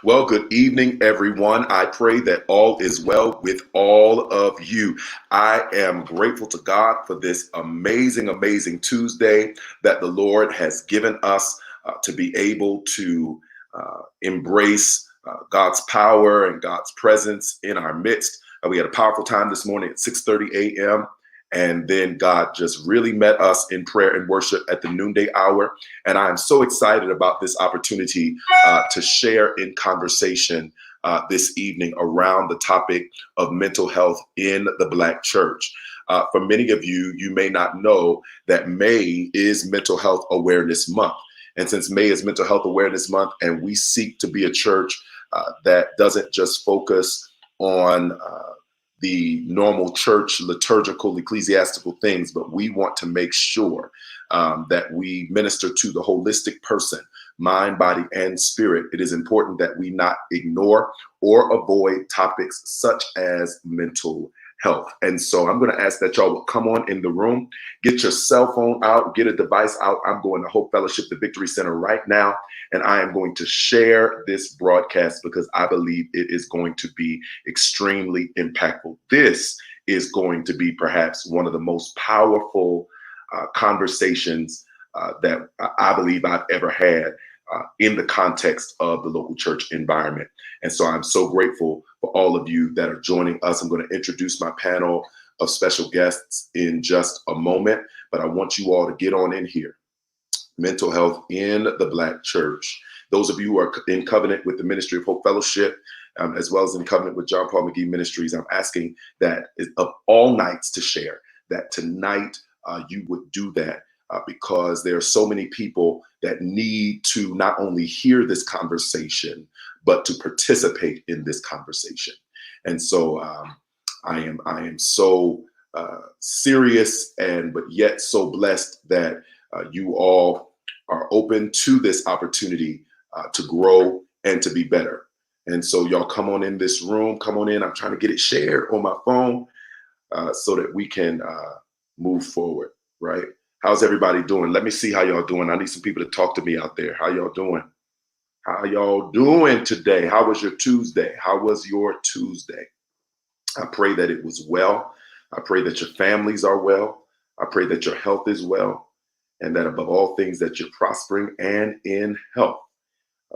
Well, good evening, everyone. I pray that all is well with all of you. I am grateful to God for this amazing, amazing Tuesday that the Lord has given us to be able to embrace God's power and God's presence in our midst. We had a powerful time this morning at 6:30 a.m. And then God just really met us in prayer and worship at the noonday hour. And I am so excited about this opportunity to share in conversation this evening around the topic of mental health in the Black church. For many of you, you may not know that May is Mental Health Awareness Month. And since May is Mental Health Awareness Month, and we seek to be a church that doesn't just focus on the normal church liturgical ecclesiastical things, but we want to make sure that we minister to the holistic person, mind, body, and spirit. It is important that we not ignore or avoid topics such as mental health. And so I'm going to ask that y'all will come on in the room, get your cell phone out, get a device out. I'm going to Hope Fellowship, the Victory Center right now, and I am going to share this broadcast because I believe it is going to be extremely impactful. This is going to be perhaps one of the most powerful conversations that I believe I've ever had in the context of the local church environment. And so I'm so grateful for all of you that are joining us. I'm going to introduce my panel of special guests in just a moment, but I want you all to get on in here. Mental health in the Black church. Those of you who are in covenant with the Ministry of Hope Fellowship, as well as in covenant with John Paul McGee Ministries, I'm asking that of all nights to share, that tonight you would do that. Because there are so many people that need to not only hear this conversation, but to participate in this conversation. And so I am so serious but yet so blessed that you all are open to this opportunity to grow and to be better. And so y'all come on in this room, come on in. I'm trying to get it shared on my phone so that we can move forward, right? How's everybody doing? Let me see how y'all doing. I need some people to talk to me out there. How y'all doing? How y'all doing today? How was your Tuesday? How was your Tuesday? I pray that it was well. I pray that your families are well. I pray that your health is well. And that above all things that you're prospering and in health,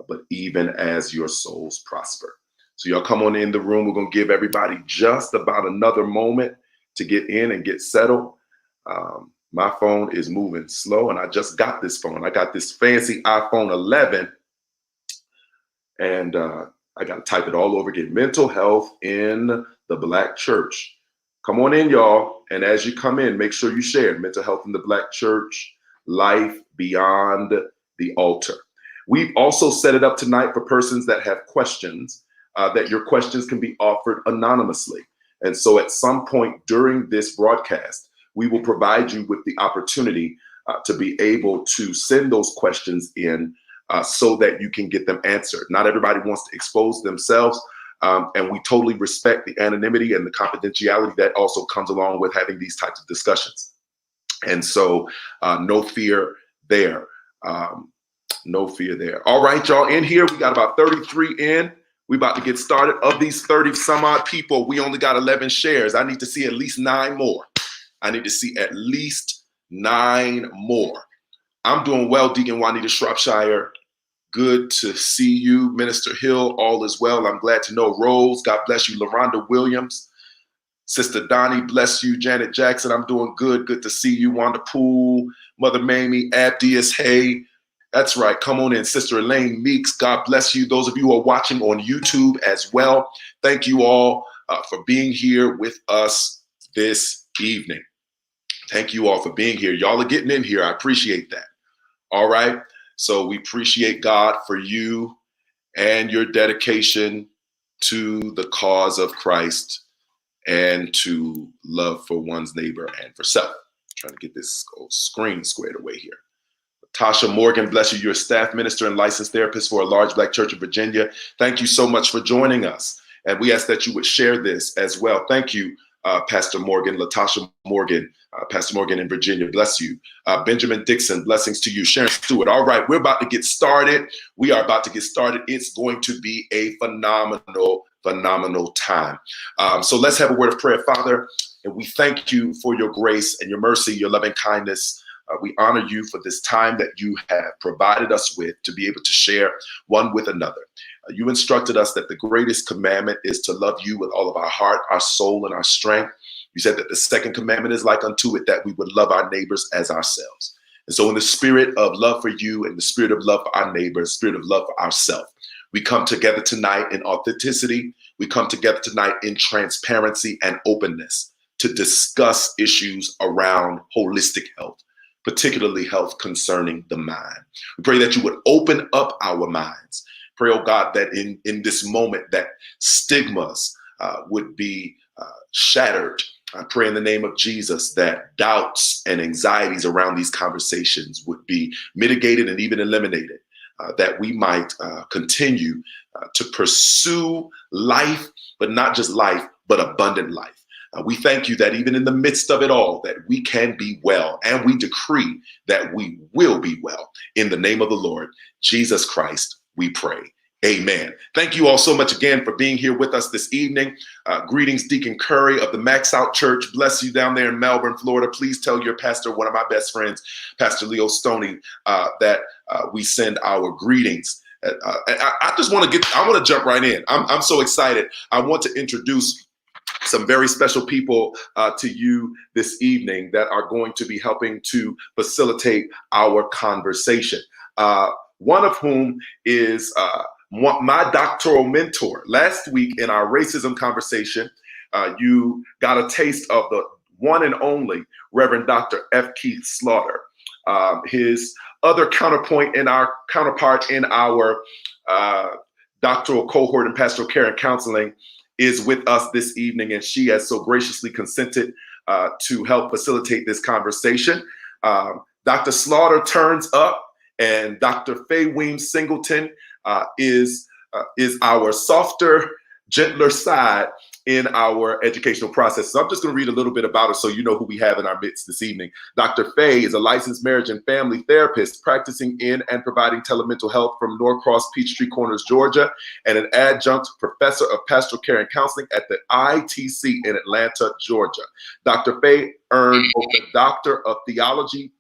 but even as your souls prosper. So y'all come on in the room. We're going to give everybody just about another moment to get in and get settled. My phone is moving slow, and I just got this phone. I got this fancy iPhone 11, and I got to type it all over again. Mental health in the Black church. Come on in, y'all. And as you come in, make sure you share mental health in the Black church, life beyond the altar. We've also set it up tonight for persons that have questions, that your questions can be offered anonymously. And so at some point during this broadcast, we will provide you with the opportunity to be able to send those questions in so that you can get them answered. Not everybody wants to expose themselves, and we totally respect the anonymity and the confidentiality that also comes along with having these types of discussions. And so no fear there. No fear there. All right, y'all, in here, we got about 33 in. We about to get started. Of these 30 some odd people, we only got 11 shares. I need to see at least 9 more. I need to see at least 9 more. I'm doing well, Deacon Juanita Shropshire. Good to see you. Minister Hill, all is well. I'm glad to know. Rose, God bless you. Lavonda Williams. Sister Donnie, bless you. Janet Jackson, I'm doing good. Good to see you. Wanda Poole, Mother Mamie, Abdias, hey. That's right. Come on in. Sister Elaine Meeks, God bless you. Those of you who are watching on YouTube as well, thank you all for being here with us this evening. Thank you all for being here. Y'all are getting in here. I appreciate that. All right. So we appreciate God for you and your dedication to the cause of Christ and to love for one's neighbor and for self. Trying to get this screen squared away here. Tasha Morgan, bless you. You're a staff minister and licensed therapist for a large Black church in Virginia. Thank you so much for joining us. And we ask that you would share this as well. Thank you, Pastor Morgan, Latasha Morgan, Pastor Morgan in Virginia, bless you. Benjamin Dixon, blessings to you. Sharon Stewart. All right, we're about to get started. We are about to get started. It's going to be a phenomenal time. So let's have a word of prayer. Father, and we thank you for your grace and your mercy, your loving kindness. We honor you for this time that you have provided us with to be able to share one with another. You instructed us that the greatest commandment is to love you with all of our heart, our soul, and our strength. You said that the second commandment is like unto it, that we would love our neighbors as ourselves. And so in the spirit of love for you and the spirit of love for our neighbors, spirit of love for ourselves, we come together tonight in authenticity. We come together tonight in transparency and openness to discuss issues around holistic health, particularly health concerning the mind. We pray that you would open up our minds. Pray, oh God, that in this moment that stigmas would be shattered. I pray in the name of Jesus that doubts and anxieties around these conversations would be mitigated and even eliminated, that we might continue to pursue life, but not just life, but abundant life. We thank you that even in the midst of it all, that we can be well, and we decree that we will be well. In the name of the Lord Jesus Christ, we pray. Amen. Thank you all so much again for being here with us this evening. Greetings, Deacon Curry of the Max Out Church. Bless you down there in Melbourne, Florida. Please tell your pastor, one of my best friends, Pastor Leo Stoney, that we send our greetings. I want to jump right in. I'm so excited. I want to introduce some very special people to you this evening that are going to be helping to facilitate our conversation. One of whom is my doctoral mentor. Last week in our racism conversation, you got a taste of the one and only Reverend Dr. F. Keith Slaughter. His other counterpart in our doctoral cohort in pastoral care and counseling is with us this evening, and she has so graciously consented to help facilitate this conversation. Dr. Slaughter turns up, and Dr. Faye Weems-Singleton is our softer, gentler side in our educational process. So I'm just going to read a little bit about her so you know who we have in our midst this evening. Dr. Faye is a licensed marriage and family therapist practicing in and providing telemental health from Norcross, Peachtree Corners, Georgia, and an adjunct professor of pastoral care and counseling at the ITC in Atlanta, Georgia. Dr. Faye earned both the Doctor of Theology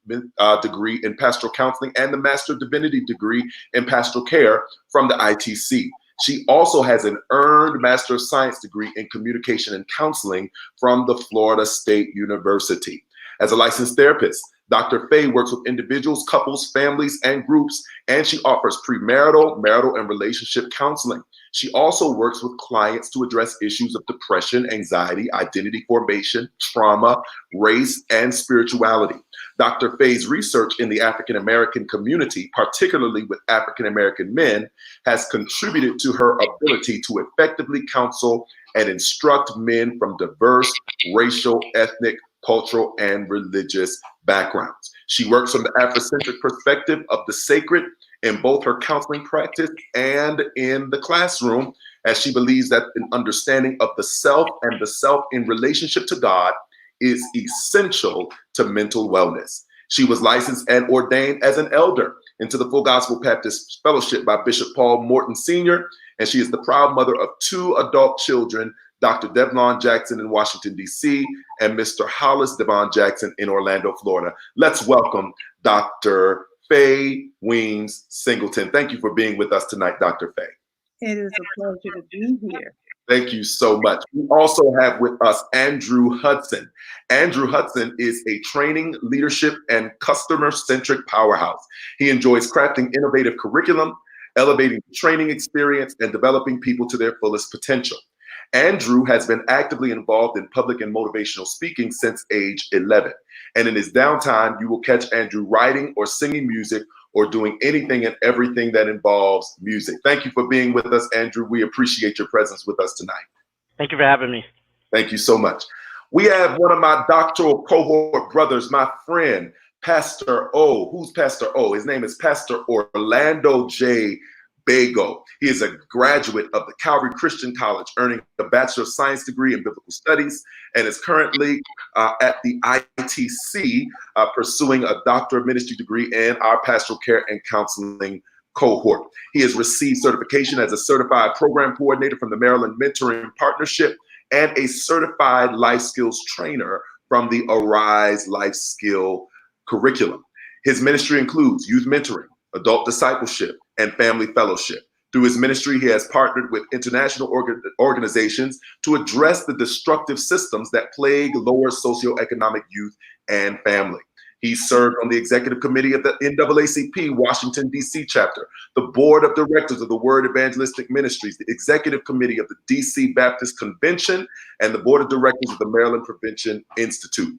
degree in pastoral counseling and the Master of Divinity degree in pastoral care from the ITC. She also has an earned Master of Science degree in communication and counseling from the Florida State University. As a licensed therapist, Dr. Faye works with individuals, couples, families, and groups, and she offers premarital, marital, and relationship counseling. She also works with clients to address issues of depression, anxiety, identity formation, trauma, race, and spirituality. Dr. Faye's research in the African American community, particularly with African American men, has contributed to her ability to effectively counsel and instruct men from diverse racial, ethnic, cultural, and religious backgrounds. She works from the Afrocentric perspective of the sacred in both her counseling practice and in the classroom, as she believes that an understanding of the self and the self in relationship to God is essential to mental wellness. She was licensed and ordained as an elder into the Full Gospel Baptist Fellowship by Bishop Paul Morton Sr., and she is the proud mother of 2 adult children, Dr. Devlon Jackson in Washington, D.C., and Mr. Hollis Devon Jackson in Orlando, Florida. Let's welcome Dr. Faye Weems-Singleton. Thank you for being with us tonight, Dr. Faye. It is a pleasure to be here. Thank you so much. We also have with us Andrew Hudson. Andrew Hudson is a training, leadership, and customer-centric powerhouse. He enjoys crafting innovative curriculum, elevating the training experience, and developing people to their fullest potential. Andrew has been actively involved in public and motivational speaking since age 11. And in his downtime, you will catch Andrew writing or singing music or doing anything and everything that involves music. Thank you for being with us, Andrew. We appreciate your presence with us tonight. Thank you for having me. Thank you so much. We have one of my doctoral cohort brothers, my friend, Pastor O. Who's Pastor O? His name is Pastor Orlando J. Bego. He is a graduate of the Calvary Christian College, earning a Bachelor of Science degree in Biblical Studies, and is currently at the ITC pursuing a Doctor of Ministry degree in our Pastoral Care and Counseling cohort. He has received certification as a Certified Program Coordinator from the Maryland Mentoring Partnership and a Certified Life Skills Trainer from the Arise Life Skill curriculum. His ministry includes youth mentoring, adult discipleship, and family fellowship. Through his ministry, he has partnered with international organizations to address the destructive systems that plague lower socioeconomic youth and family. He served on the executive committee of the NAACP Washington, D.C. chapter, the board of directors of the Word Evangelistic Ministries, the executive committee of the D.C. Baptist Convention, and the board of directors of the Maryland Prevention Institute.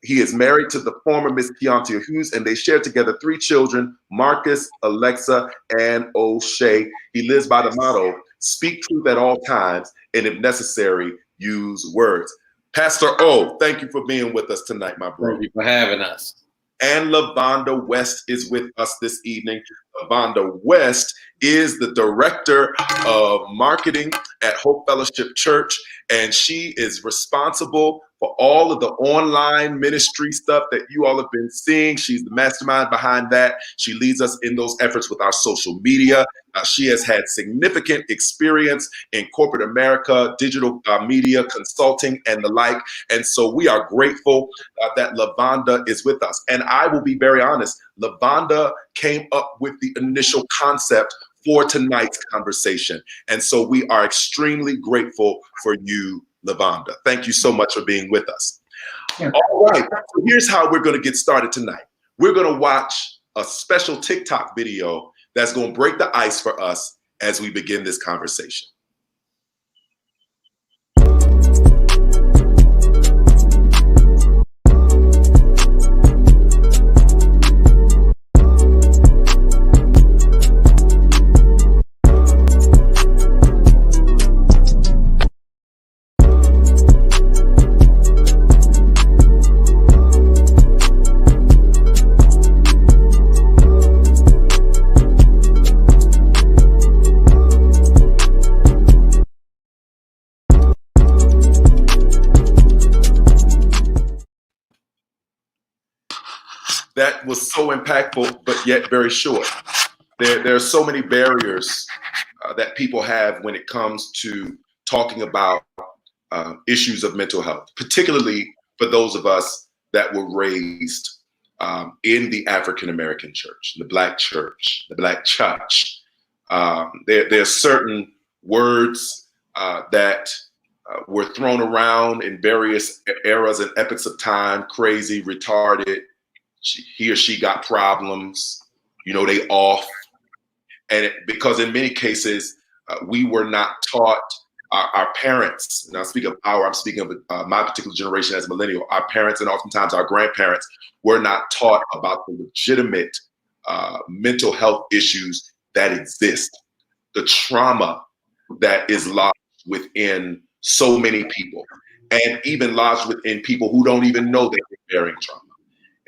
He is married to the former Miss Keontia Hughes, and they share together 3 children, Marcus, Alexa, and O'Shea. He lives by the motto, speak truth at all times, and if necessary, use words. Pastor O, thank you for being with us tonight, my brother. Thank you for having us. And Lavonda West is with us this evening. Lavonda West is the director of marketing at Hope Fellowship Church, and she is responsible for all of the online ministry stuff that you all have been seeing. She's the mastermind behind that. She leads us in those efforts with our social media. She has had significant experience in corporate America, digital media, consulting, and the like. And so we are grateful that Lavonda is with us. And I will be very honest, Lavonda came up with the initial concept for tonight's conversation. And so we are extremely grateful for you, Lavonda. Thank you so much for being with us. Yeah. All right, so here's how we're going to get started tonight. We're going to watch a special TikTok video that's going to break the ice for us as we begin this conversation. That was so impactful, but yet very short. There are so many barriers that people have when it comes to talking about issues of mental health, particularly for those of us that were raised in the African American church, the Black church, the Black church. There are certain words that were thrown around in various eras and epochs of time: crazy, retarded. He or she got problems, they off. And because in many cases, we were not taught, our parents, and I'm speaking of my particular generation as millennial, our parents and oftentimes our grandparents were not taught about the legitimate mental health issues that exist, the trauma that is lodged within so many people, and even lodged within people who don't even know that they're bearing trauma.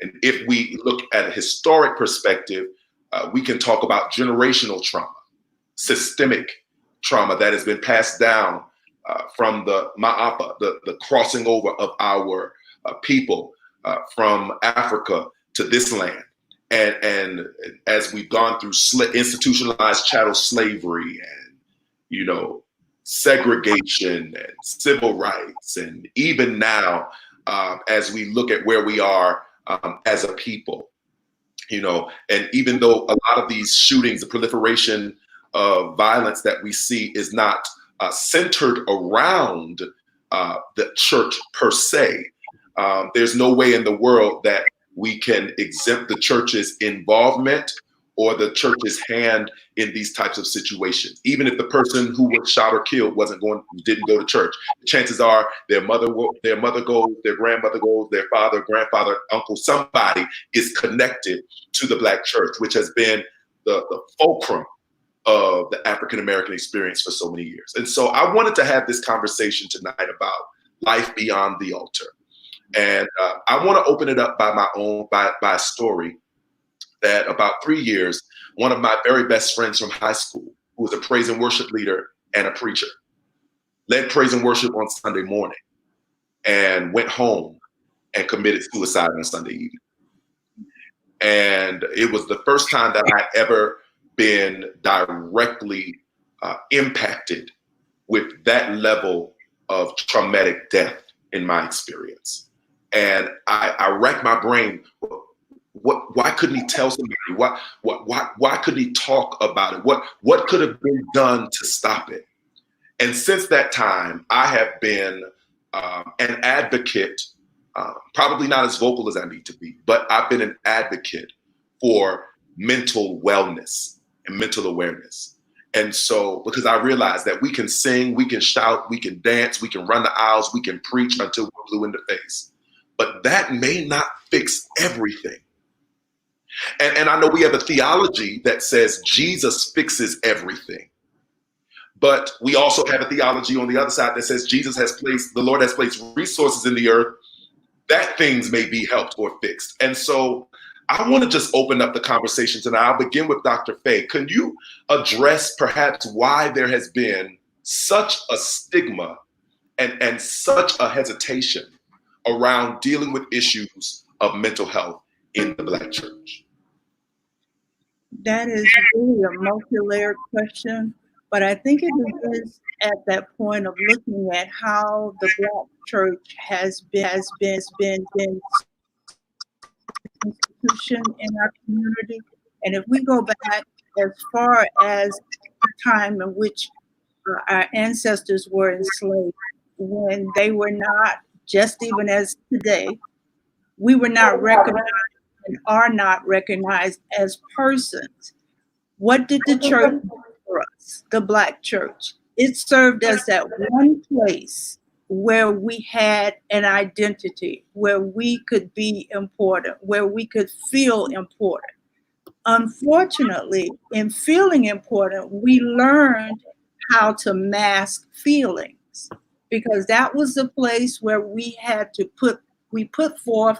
And if we look at a historic perspective, we can talk about generational trauma, systemic trauma that has been passed down from the Ma'apa, the crossing over of our people from Africa to this land. And as we've gone through institutionalized chattel slavery and, segregation and civil rights, and even now, as we look at where we are as a people, and even though a lot of these shootings, the proliferation of violence that we see is not centered around the church per se, there's no way in the world that we can exempt the church's involvement or the church's hand in these types of situations. Even if the person who was shot or killed didn't go to church, chances are their mother goes, their grandmother goes, their father, grandfather, uncle, somebody is connected to the Black church, which has been the fulcrum of the African American experience for so many years. And so I wanted to have this conversation tonight about life beyond the altar. And I want to open it up by a story that about 3 years, one of my very best friends from high school, who was a praise and worship leader and a preacher, led praise and worship on Sunday morning and went home and committed suicide on Sunday evening. And it was the first time that I ever been directly impacted with that level of traumatic death in my experience. And I racked my brain. Why couldn't he tell somebody? Why couldn't he talk about it? What could have been done to stop it? And since that time, I have been an advocate, probably not as vocal as I need to be, but I've been an advocate for mental wellness and mental awareness. And so, because I realize that we can sing, we can shout, we can dance, we can run the aisles, we can preach until we're blue in the face, but that may not fix everything. And I know we have a theology that says Jesus fixes everything. But we also have a theology on the other side that says the Lord has placed resources in the earth that things may be helped or fixed. And so I want to just open up the conversation tonight. I'll begin with Dr. Faye. Can you address perhaps why there has been such a stigma and such a hesitation around dealing with issues of mental health in the Black church? That is really a multi-layered question, but I think it is at that point of looking at how the Black church has been institution in our community. And if we go back as far as the time in which our ancestors were enslaved, when they were not, just even as today, we were not recognized and are not recognized as persons. What did the church do for us, the Black church? It served as that one place where we had an identity, where we could be important, where we could feel important. Unfortunately, in feeling important, we learned how to mask feelings, because that was the place where we had to put forth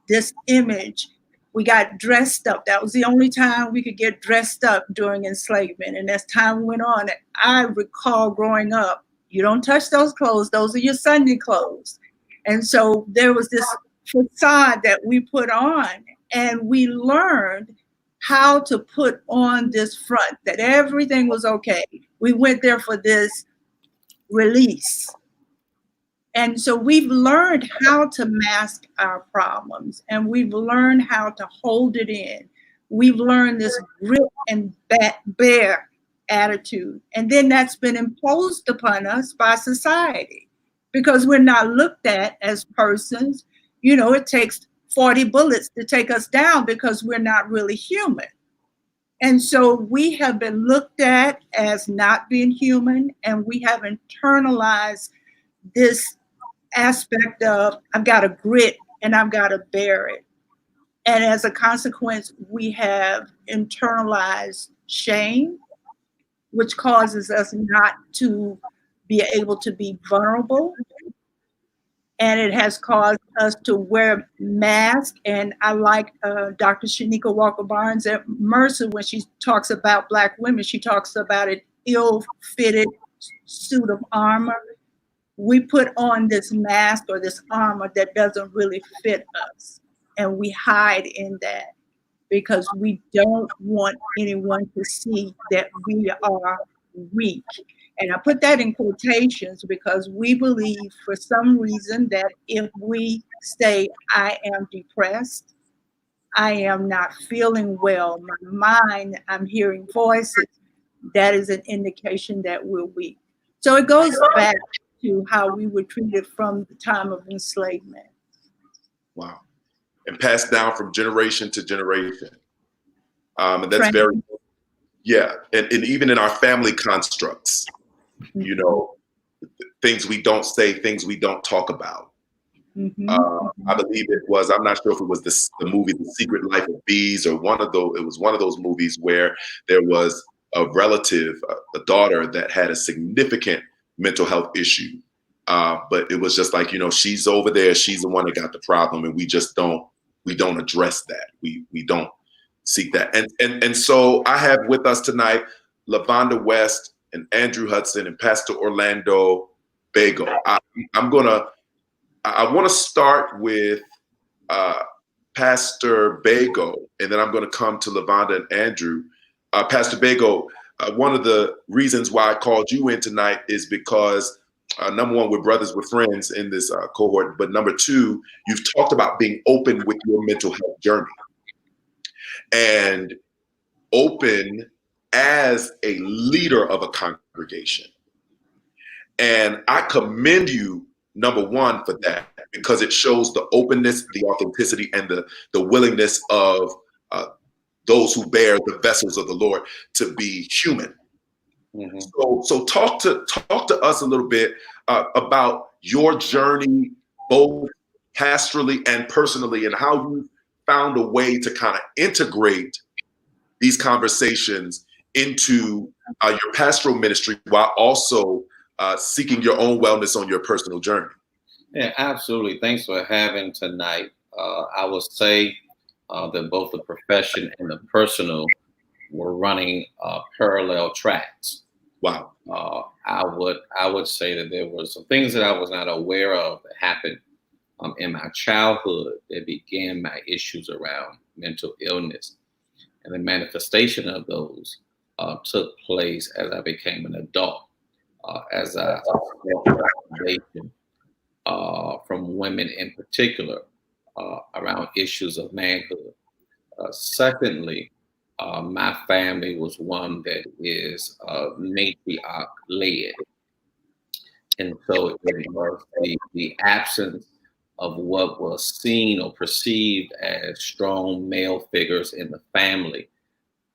this image. We got dressed up. That was the only time we could get dressed up during enslavement. And as time went on, I recall growing up, you don't touch those clothes. Those are your Sunday clothes. And so there was this facade that we put on, and we learned how to put on this front that everything was okay. We went there for this release. And so we've learned how to mask our problems, and we've learned how to hold it in. We've learned this grit and bear attitude. And then that's been imposed upon us by society, because we're not looked at as persons. You know, it takes 40 bullets to take us down because we're not really human. And so we have been looked at as not being human, and we have internalized this aspect of, I've got to grit and I've got to bear it. And as a consequence, we have internalized shame, which causes us not to be able to be vulnerable. And it has caused us to wear masks. And I like Dr. Shanika Walker-Barnes at Mercer, when she talks about Black women, she talks about an ill-fitted suit of armor. We put on this mask or this armor that doesn't really fit us, and we hide in that because we don't want anyone to see that we are weak. And I put that in quotations because we believe for some reason that if we say, I am depressed, I am not feeling well, my mind, I'm hearing voices, that is an indication that we're weak. So it goes back to how we were treated from the time of enslavement. Wow. And passed down from generation to generation. And that's very, yeah. And even in our family constructs, you know, things we don't say, things we don't talk about. I believe it was, I'm not sure if it was the movie The Secret Life of Bees, or it was one of those movies where there was a relative, a daughter that had a significant mental health issue. But it was just like, you know, she's over there, she's the one that got the problem, and we don't address that. We don't seek that. And so I have with us tonight Lavonda West and Andrew Hudson and Pastor Orlando Bego. I want to start with Pastor Bego, and then I'm going to come to Lavonda and Andrew. Pastor Bego, one of the reasons why I called you in tonight is because number one, we're brothers, we're friends in this cohort, but number two, you've talked about being open with your mental health journey and open as a leader of a congregation. And I commend you, number one, for that, because it shows the openness, the authenticity, and the willingness of those who bear the vessels of the Lord to be human. Mm-hmm. So talk to us a little bit about your journey, both pastorally and personally, and how you found a way to kind of integrate these conversations into your pastoral ministry while also seeking your own wellness on your personal journey. Yeah, absolutely. Thanks for having tonight. I would say that both the profession and the personal were running parallel tracks. Wow. I would say that there were some things that I was not aware of that happened in my childhood that began my issues around mental illness. And the manifestation of those took place as I became an adult. As I from women in particular around issues of manhood. Secondly, my family was one that is matriarch led. And so it was the absence of what was seen or perceived as strong male figures in the family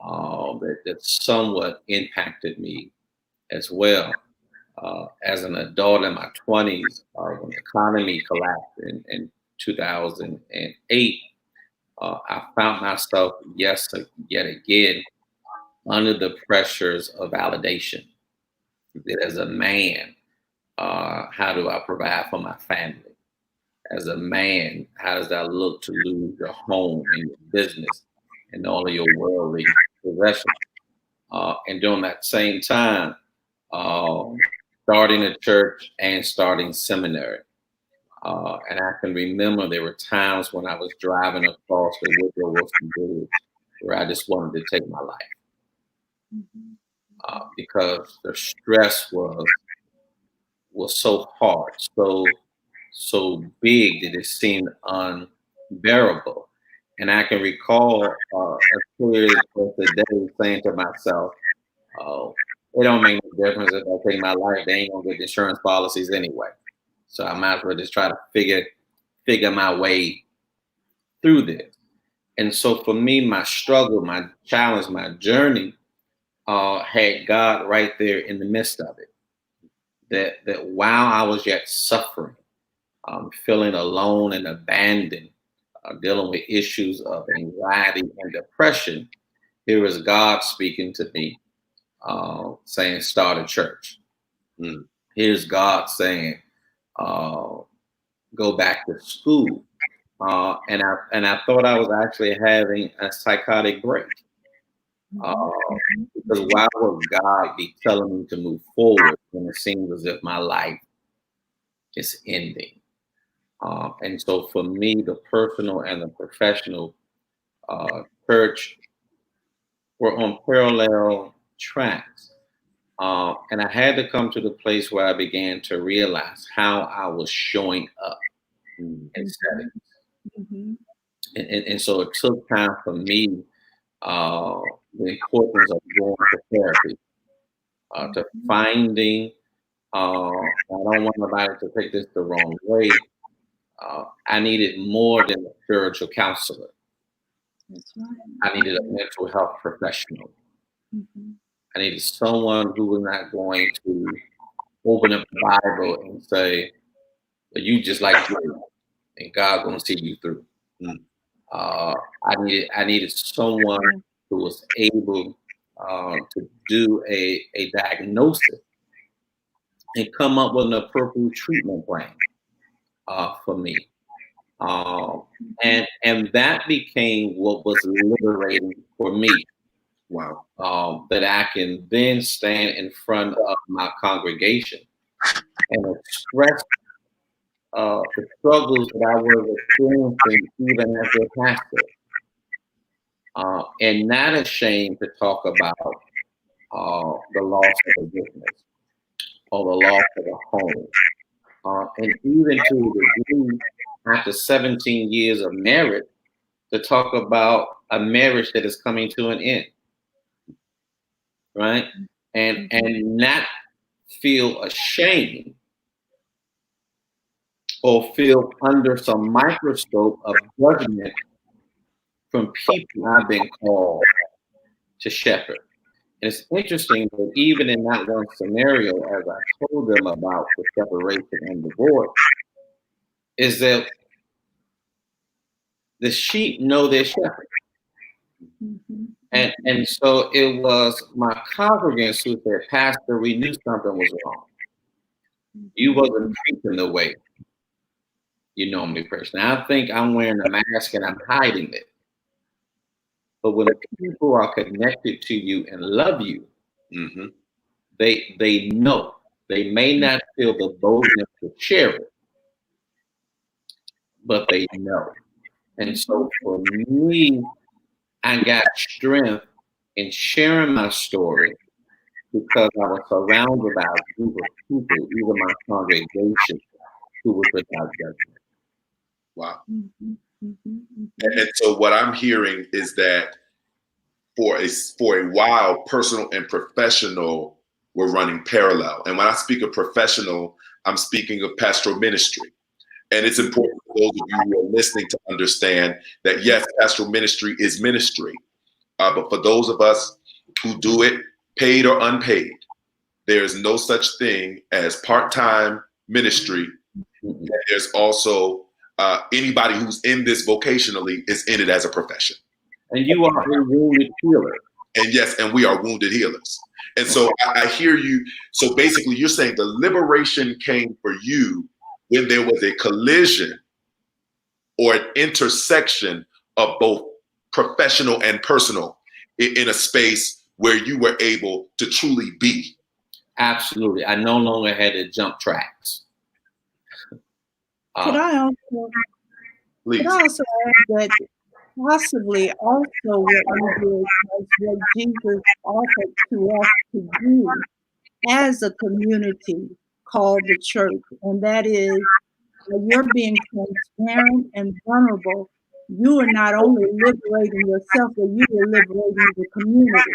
that somewhat impacted me as well. As an adult in my 20s, when the economy collapsed in 2008, I found myself yet again under the pressures of validation. That as a man, how do I provide for my family? As a man, how does that look to lose your home and your business and all of your worldly possessions? And during that same time, starting a church and starting seminary. And I can remember there were times when I was driving across the Woodrow Wilson Bridge where I just wanted to take my life. Because the stress was so hard, so big that it seemed unbearable. And I can recall as clear as the day saying to myself, it don't make no difference if I take my life. They ain't gonna get insurance policies anyway. So I might as well just try to figure my way through this. And so for me, my struggle, my challenge, my journey had God right there in the midst of it. That while I was yet suffering, feeling alone and abandoned, dealing with issues of anxiety and depression, here is God speaking to me. Saying start a church. Here's God saying go back to school. And I thought I was actually having a psychotic break. Because why would God be telling me to move forward when it seems as if my life is ending? And so for me, the personal and the professional church were on parallel tracks. And I had to come to the place where I began to realize how I was showing up in settings. And so it took time for me, the importance of going to therapy, to finding, I don't want nobody to take this the wrong way. I needed more than a spiritual counselor. That's right. I needed a mental health professional. I needed someone who was not going to open up the Bible and say, well, you just like you, and God's going to see you through. I needed someone who was able to do a diagnosis and come up with an appropriate treatment plan for me. And that became what was liberating for me. Wow. That I can then stand in front of my congregation and express the struggles that I was experiencing even as a pastor. And not ashamed to talk about the loss of a business or the loss of a home. And even to the degree, after 17 years of marriage, to talk about a marriage that is coming to an end, right? And not feel ashamed or feel under some microscope of judgment from people I've been called to shepherd. And it's interesting that even in that one scenario, as I told them about the separation and divorce, is that the sheep know their shepherd. And so it was my congregants who said, Pastor, we knew something was wrong. You wasn't preaching the way you normally preach. Now I think I'm wearing a mask and I'm hiding it. But when people are connected to you and love you, they know. They may not feel the boldness to share it, but they know. And so for me, I got strength in sharing my story because I was surrounded by a group of people, even my congregation, who was without judgment. Wow. And so what I'm hearing is that for a while, personal and professional were running parallel. And when I speak of professional, I'm speaking of pastoral ministry. And it's important for those of you who are listening to understand that, yes, pastoral ministry is ministry. But for those of us who do it, paid or unpaid, there is no such thing as part-time ministry. And there's also anybody who's in this vocationally is in it as a profession. And you are a wounded healer. And yes, and we are wounded healers. And so I hear you. So basically you're saying the liberation came for you when there was a collision or an intersection of both professional and personal in a space where you were able to truly be. Absolutely. I no longer had to jump tracks. Could I also add that possibly also what we did was what Jesus offered to us to do as a community called the church, and that is you're being transparent and vulnerable. You are not only liberating yourself, but you are liberating the community.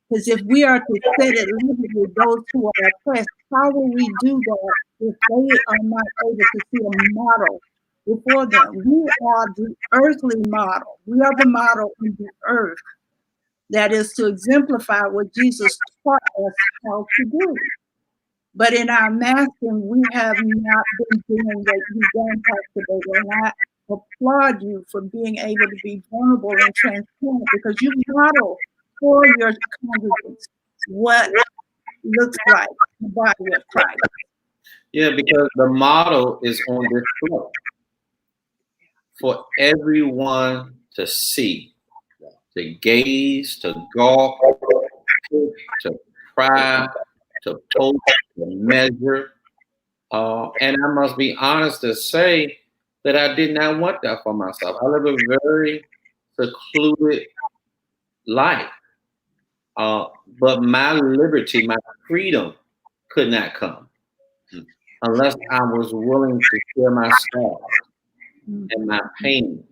Because if we are to set at liberty those who are oppressed, how will we do that if they are not able to see a model before them? We are the earthly model. We are the model in the earth that is to exemplify what Jesus taught us how to do. But in our masking, we have not been doing what you've done, Pastor Bego. And I applaud you for being able to be vulnerable and transparent because you model for your congregants what looks like the body of Christ. Yeah, because the model is on display for everyone to see, to gaze, to gawk, to cry, to post, to measure. And I must be honest to say that I did not want that for myself. I live a very secluded life. But my liberty, my freedom could not come unless I was willing to share my scars and my pains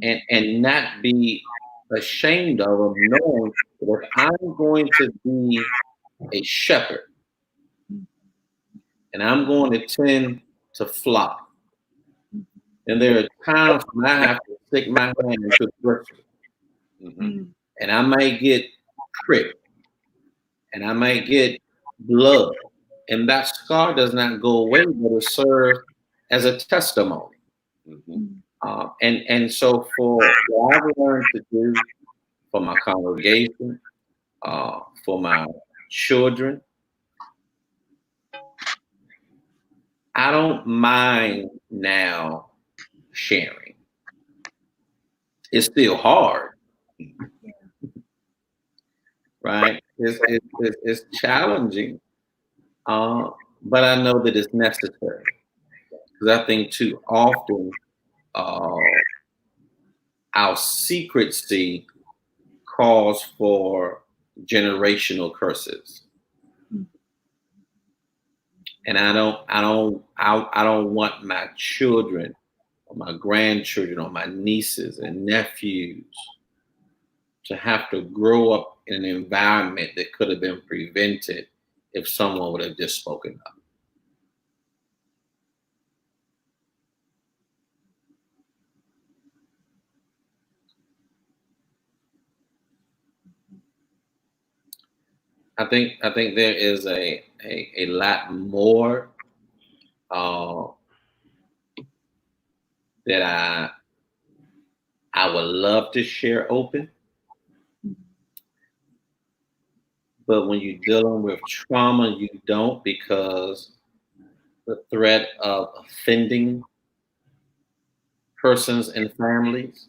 and not be ashamed of them, knowing that if I'm going to be a shepherd and I'm going to tend to flock, and there are times when I have to stick my hand into the bristle, and I might get pricked, and I might get blood, and that scar does not go away, but it serves as a testimony. And so for what I've learned to do for my congregation, for my children, I don't mind now sharing. It's still hard, right? It's challenging, uh, but I know that it's necessary because I think too often uh, our secrecy calls for generational curses, and I don't want my children or my grandchildren or my nieces and nephews to have to grow up in an environment that could have been prevented if someone would have just spoken up. I think there is a lot more uh, that I would love to share open, but when you're dealing with trauma, you don't, because the threat of offending persons and families.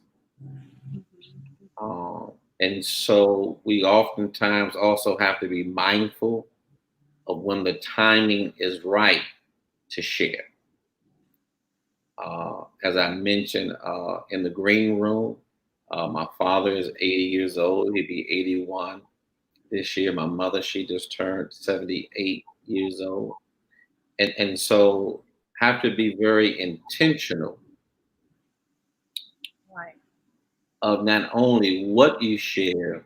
Um, and so we oftentimes also have to be mindful of when the timing is right to share. As I mentioned in the green room, my father is 80 years old. He'd be 81 this year. My mother, she just turned 78 years old. And so have to be very intentional Right. of not only what you share,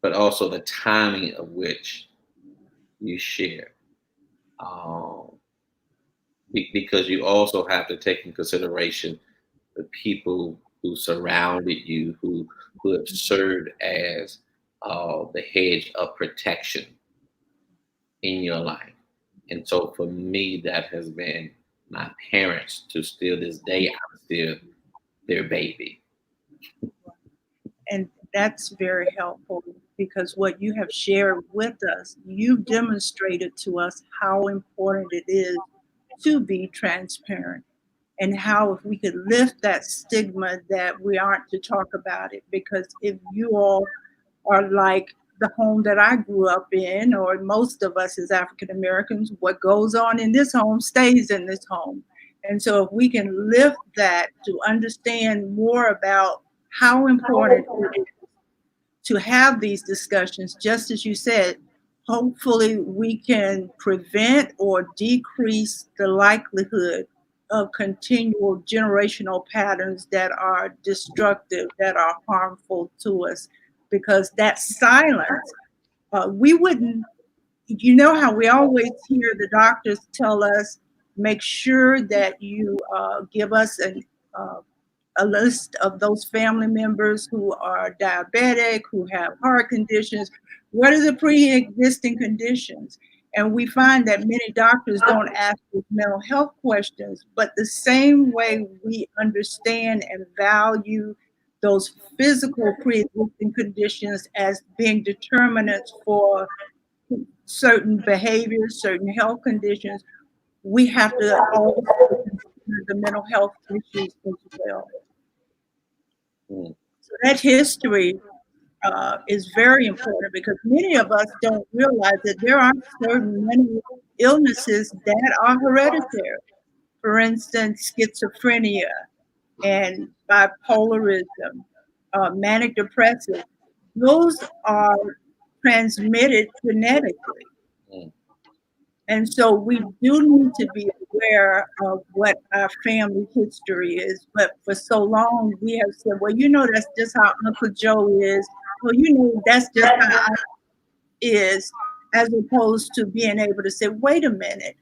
but also the timing of which you share. Um, because you also have to take in consideration the people who surrounded you, who have served as the hedge of protection in your life. And so for me, that has been my parents. To still this day, I'm still their baby. And that's very helpful because what you have shared with us, you've demonstrated to us how important it is to be transparent and how if we could lift that stigma that we aren't to talk about it. Because if you all are like the home that I grew up in, or most of us as African Americans, what goes on in this home stays in this home. And so if we can lift that to understand more about how important it is to have these discussions, just as you said, hopefully we can prevent or decrease the likelihood of continual generational patterns that are destructive, that are harmful to us. Because that silence, we wouldn't, you know how we always hear the doctors tell us, make sure that you give us uh, a list of those family members who are diabetic, who have heart conditions. What are the pre-existing conditions? And we find that many doctors don't ask these mental health questions, but the same way we understand and value those physical pre-existing conditions as being determinants for certain behaviors, certain health conditions, we have to also consider the mental health issues as well. Mm. So that history is very important because many of us don't realize that there are certain mental illnesses that are hereditary. For instance, schizophrenia and bipolarism, manic depressive. Those are transmitted genetically. Mm. And so we do need to be aware of what our family history is. But for so long, we have said, well, you know, that's just how Uncle Joe is. Well, you know, that's just how I is, as opposed to being able to say, wait a minute,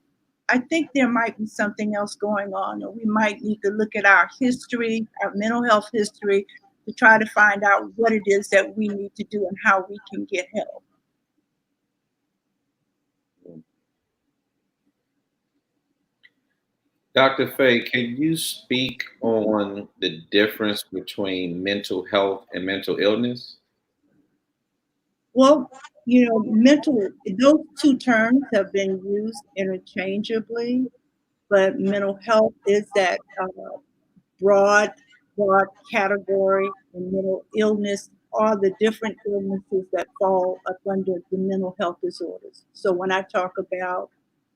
I think there might be something else going on, or we might need to look at our history, our mental health history, to try to find out what it is that we need to do and how we can get help. Dr. Faye, can you speak on the difference between mental health and mental illness? Well, you know, mental, those two terms have been used interchangeably, but mental health is that broad broad category, and mental illness are the different illnesses that fall up under the mental health disorders. So when I talk about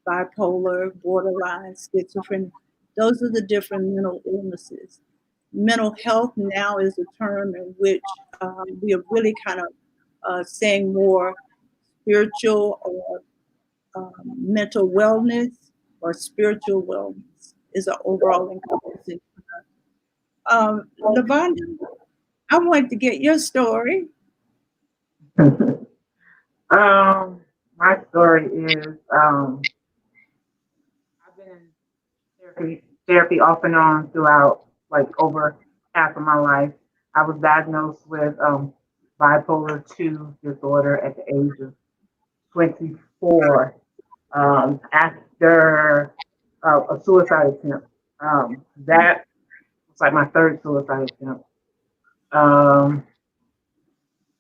bipolar, borderline, schizophrenia, those are the different mental illnesses. Mental health now is a term in which we are really kind of saying more spiritual or mental wellness or spiritual wellness is an overall encompassing. Lavonda, I wanted to get your story. My story is I've been in therapy off and on throughout like over half of my life. I was diagnosed with bipolar 2 disorder at the age of 24 after a suicide attempt. That was like my third suicide attempt. Um,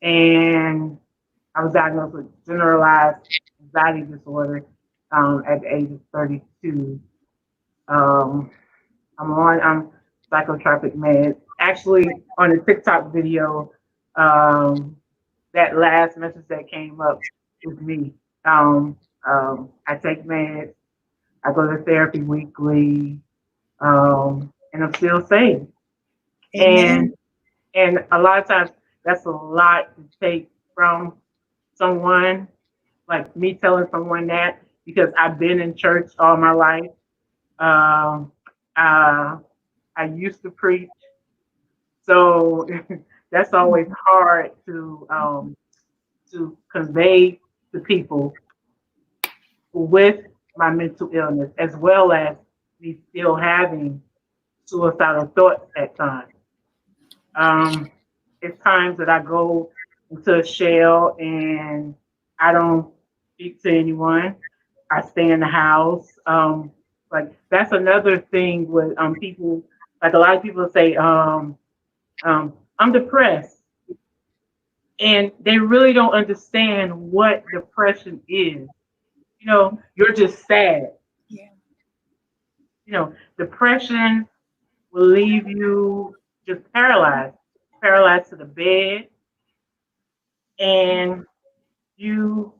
and I was diagnosed with generalized anxiety disorder at the age of 32. Um, I'm psychotropic meds. Actually, on the TikTok video, that last message that came up was me. I take meds. I go to therapy weekly, and I'm still safe. Amen. And a lot of times that's a lot to take from someone, like me telling someone that, because I've been in church all my life. Um, uh, I used to preach, so that's always hard to convey to people with my mental illness, as well as me still having suicidal thoughts at times. It's times that I go into a shell and I don't speak to anyone. I stay in the house. Like that's another thing with people. Like a lot of people say, I'm depressed, and they really don't understand what depression is. You're just sad. Yeah. Depression will leave you just paralyzed to the bed, and you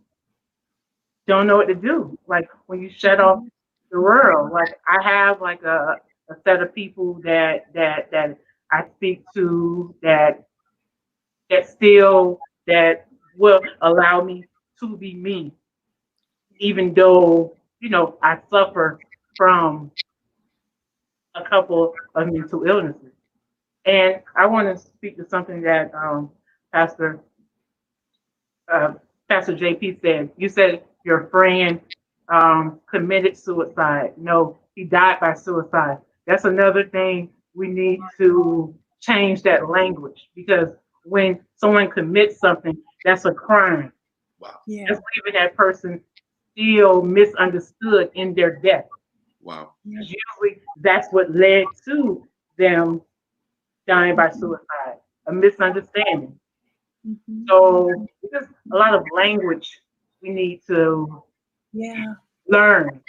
don't know what to do. Like when you shut off the world. Like I have like a set of people that I speak to that will allow me to be me, even though I suffer from a couple of mental illnesses. And I want to speak to something that Pastor uh, Pastor JP said. You said your friend committed suicide. No, he died by suicide. That's another thing we need to change that language, because when someone commits something, that's a crime. Wow. Yeah. That's leaving that person still misunderstood in their death. Wow. Yeah. Usually that's what led to them dying by suicide, a misunderstanding. Mhm. So there's a lot of language we need to Yeah. learn.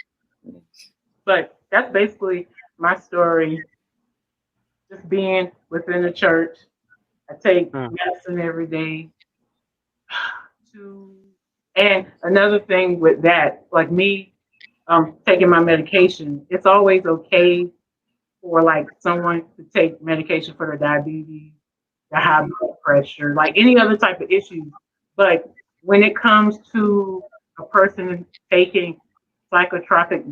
But that's basically my story, just being within the church. I take medicine every day. To and another thing with that, like me taking my medication, it's always okay for like someone to take medication for their diabetes, the high blood pressure, like any other type of issues. But when it comes to a person taking psychotropic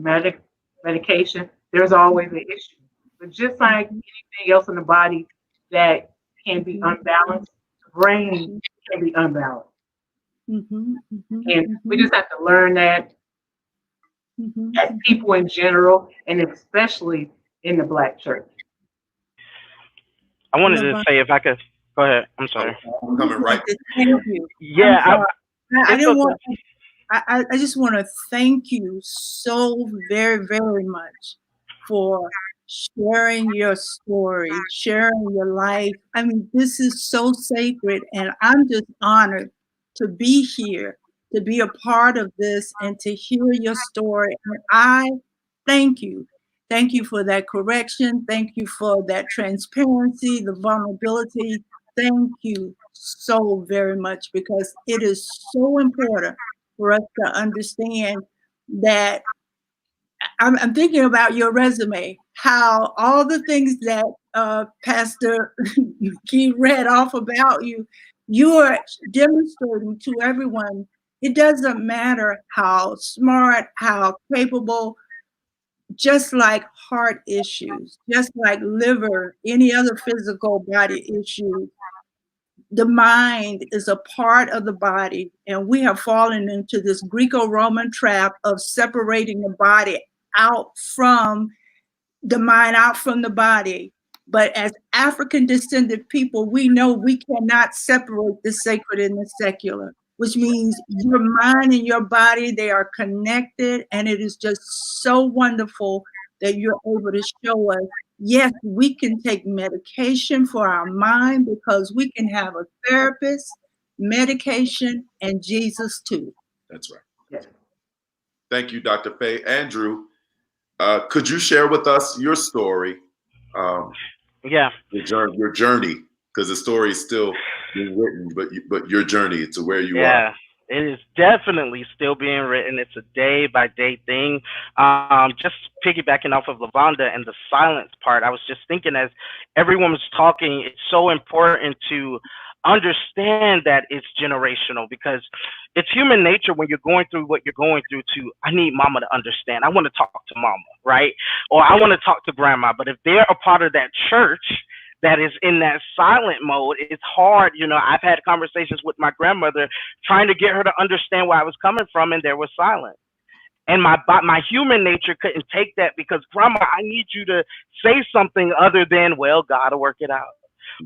medication, there's always an issue. But just like anything else in the body that can be unbalanced, the brain can be unbalanced. Mhm. Mhm. And we Mhm. just have to learn that Mhm. as people in general, and especially in the Black church. I wanted to Lavonda, say, if I could, go ahead. I'm Oh, sorry. I'm coming right. thank you. I'm Yeah, sorry. I it's didn't okay. want. I just want to thank you so very, very much for sharing your story, sharing your life. I mean, this is so sacred, and I'm just honored to be here, to be a part of this, and to hear your story. And I thank you. Thank you for that correction. Thank you for that transparency, the vulnerability. Thank you so very much, because it is so important for us to understand that. I'm thinking about your resume, how all the things that Pastor Key read off about you, you are demonstrating to everyone. It doesn't matter how smart, how capable, just like heart issues, just like liver, any other physical body issue, the mind is a part of the body. And we have fallen into this Greco-Roman trap of separating the body out from the mind, out from the body. But as African descended people, we know we cannot separate the sacred and the secular, which means your mind and your body, they are connected. And it is just so wonderful that you're able to show us, yes, we can take medication for our mind, because we can have a therapist, medication, and Jesus too. That's right. That's right. Thank you, Dr. Faye. Andrew, could you share with us your story? Yeah. Your journey, because the story is still being written, but your journey to where you are. Yeah, it is definitely still being written. It's a day by day thing. Just piggybacking off of Lavonda and the silence part, I was just thinking as everyone was talking, it's so important to understand that it's generational, because it's human nature when you're going through what you're going through to, I need mama to understand. I want to talk to mama, right? Or I want to talk to grandma. But if they're a part of that church that is in that silent mode, it's hard. You know, I've had conversations with my grandmother trying to get her to understand where I was coming from, and there was silence. And my human nature couldn't take that, because grandma, I need you to say something other than, well, God will work it out.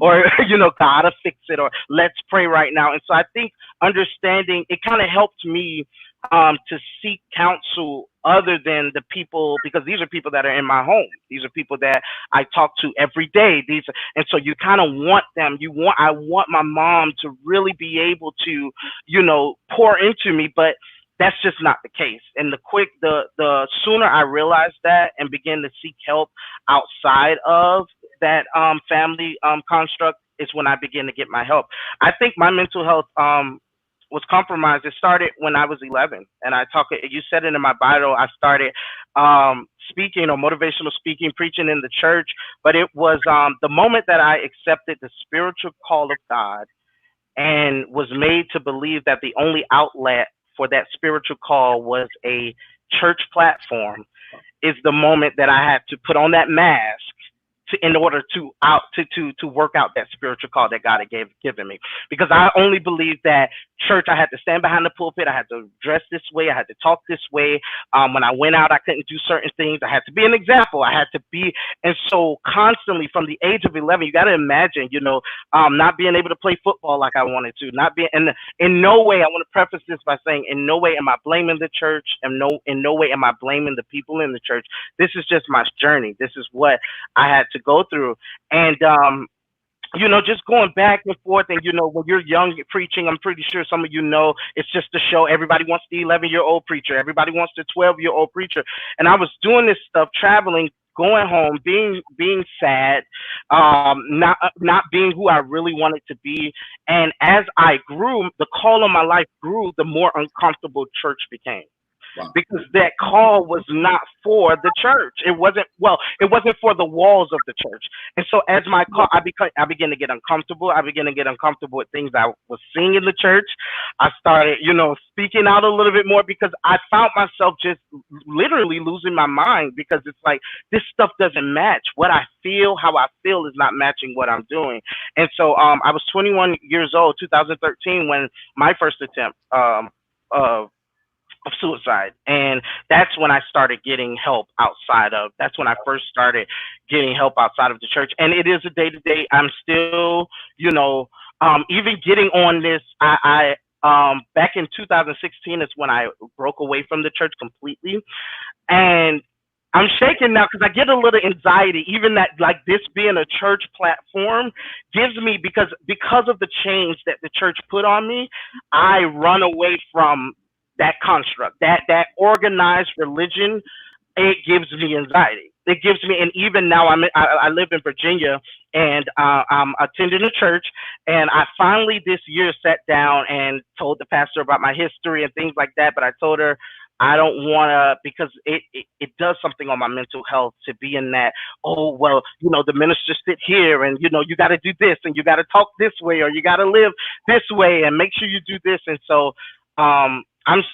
Or, you know, God will fix it, or let's pray right now. And so I think understanding, it kind of helped me to seek counsel other than the people, because these are people that are in my home. These are people that I talk to every day. And so you kind of want them. I want my mom to really be able to, you know, pour into me, but that's just not the case. And the sooner I realized that and begin to seek help outside of that family construct is when I begin to get my help. I think my mental health was compromised. It started when I was 11, and you said it in my bio. I started speaking, or motivational speaking, preaching in the church, but it was the moment that I accepted the spiritual call of God and was made to believe that the only outlet for that spiritual call was a church platform, is the moment that I had to put on that mask in order to work out that spiritual call that God had given me. Because I only believed that church, I had to stand behind the pulpit, I had to dress this way, I had to talk this way. When I went out, I couldn't do certain things. I had to be an example. I had to be, and so constantly from the age of 11, you got to imagine, you know, not being able to play football like I wanted to, not being, and in no way, I want to preface this by saying, in no way am I blaming the church, and in no way am I blaming the people in the church. This is just my journey. This is what I had to go through. And you know, just going back and forth, and you know, when you're young, you're preaching, I'm pretty sure some of you know, it's just a show. Everybody wants the 11-year-old preacher, everybody wants the 12-year-old preacher. And I was doing this stuff, traveling, going home, being sad, not being who I really wanted to be. And as I grew, the call on my life grew, the more uncomfortable church became. Wow. Because that call was not for the church. It wasn't for the walls of the church. And so as my call, I began to get uncomfortable. I began to get uncomfortable with things I was seeing in the church. I started, you know, speaking out a little bit more, because I found myself just literally losing my mind, because it's like, this stuff doesn't match. What I feel, how I feel is not matching what I'm doing. And so I was 21 years old, 2013, when my first attempt of suicide. And that's when I started getting help that's when I first started getting help outside of the church. And it is a day-to-day. I'm still, you know, even getting on this, I back in 2016 is when I broke away from the church completely. And I'm shaking now, because I get a little anxiety, even that, like, this being a church platform gives me, because of the change that the church put on me, I run away from that construct, that organized religion. It gives me anxiety. it gives me, and even now I live in Virginia, and I'm attending a church, and I finally this year sat down and told the pastor about my history and things like that. But I told her I don't want to, because it does something on my mental health to be in that, oh, well, the ministers sit here and, you got to do this and you got to talk this way or you got to live this way and make sure you do this. And so I'm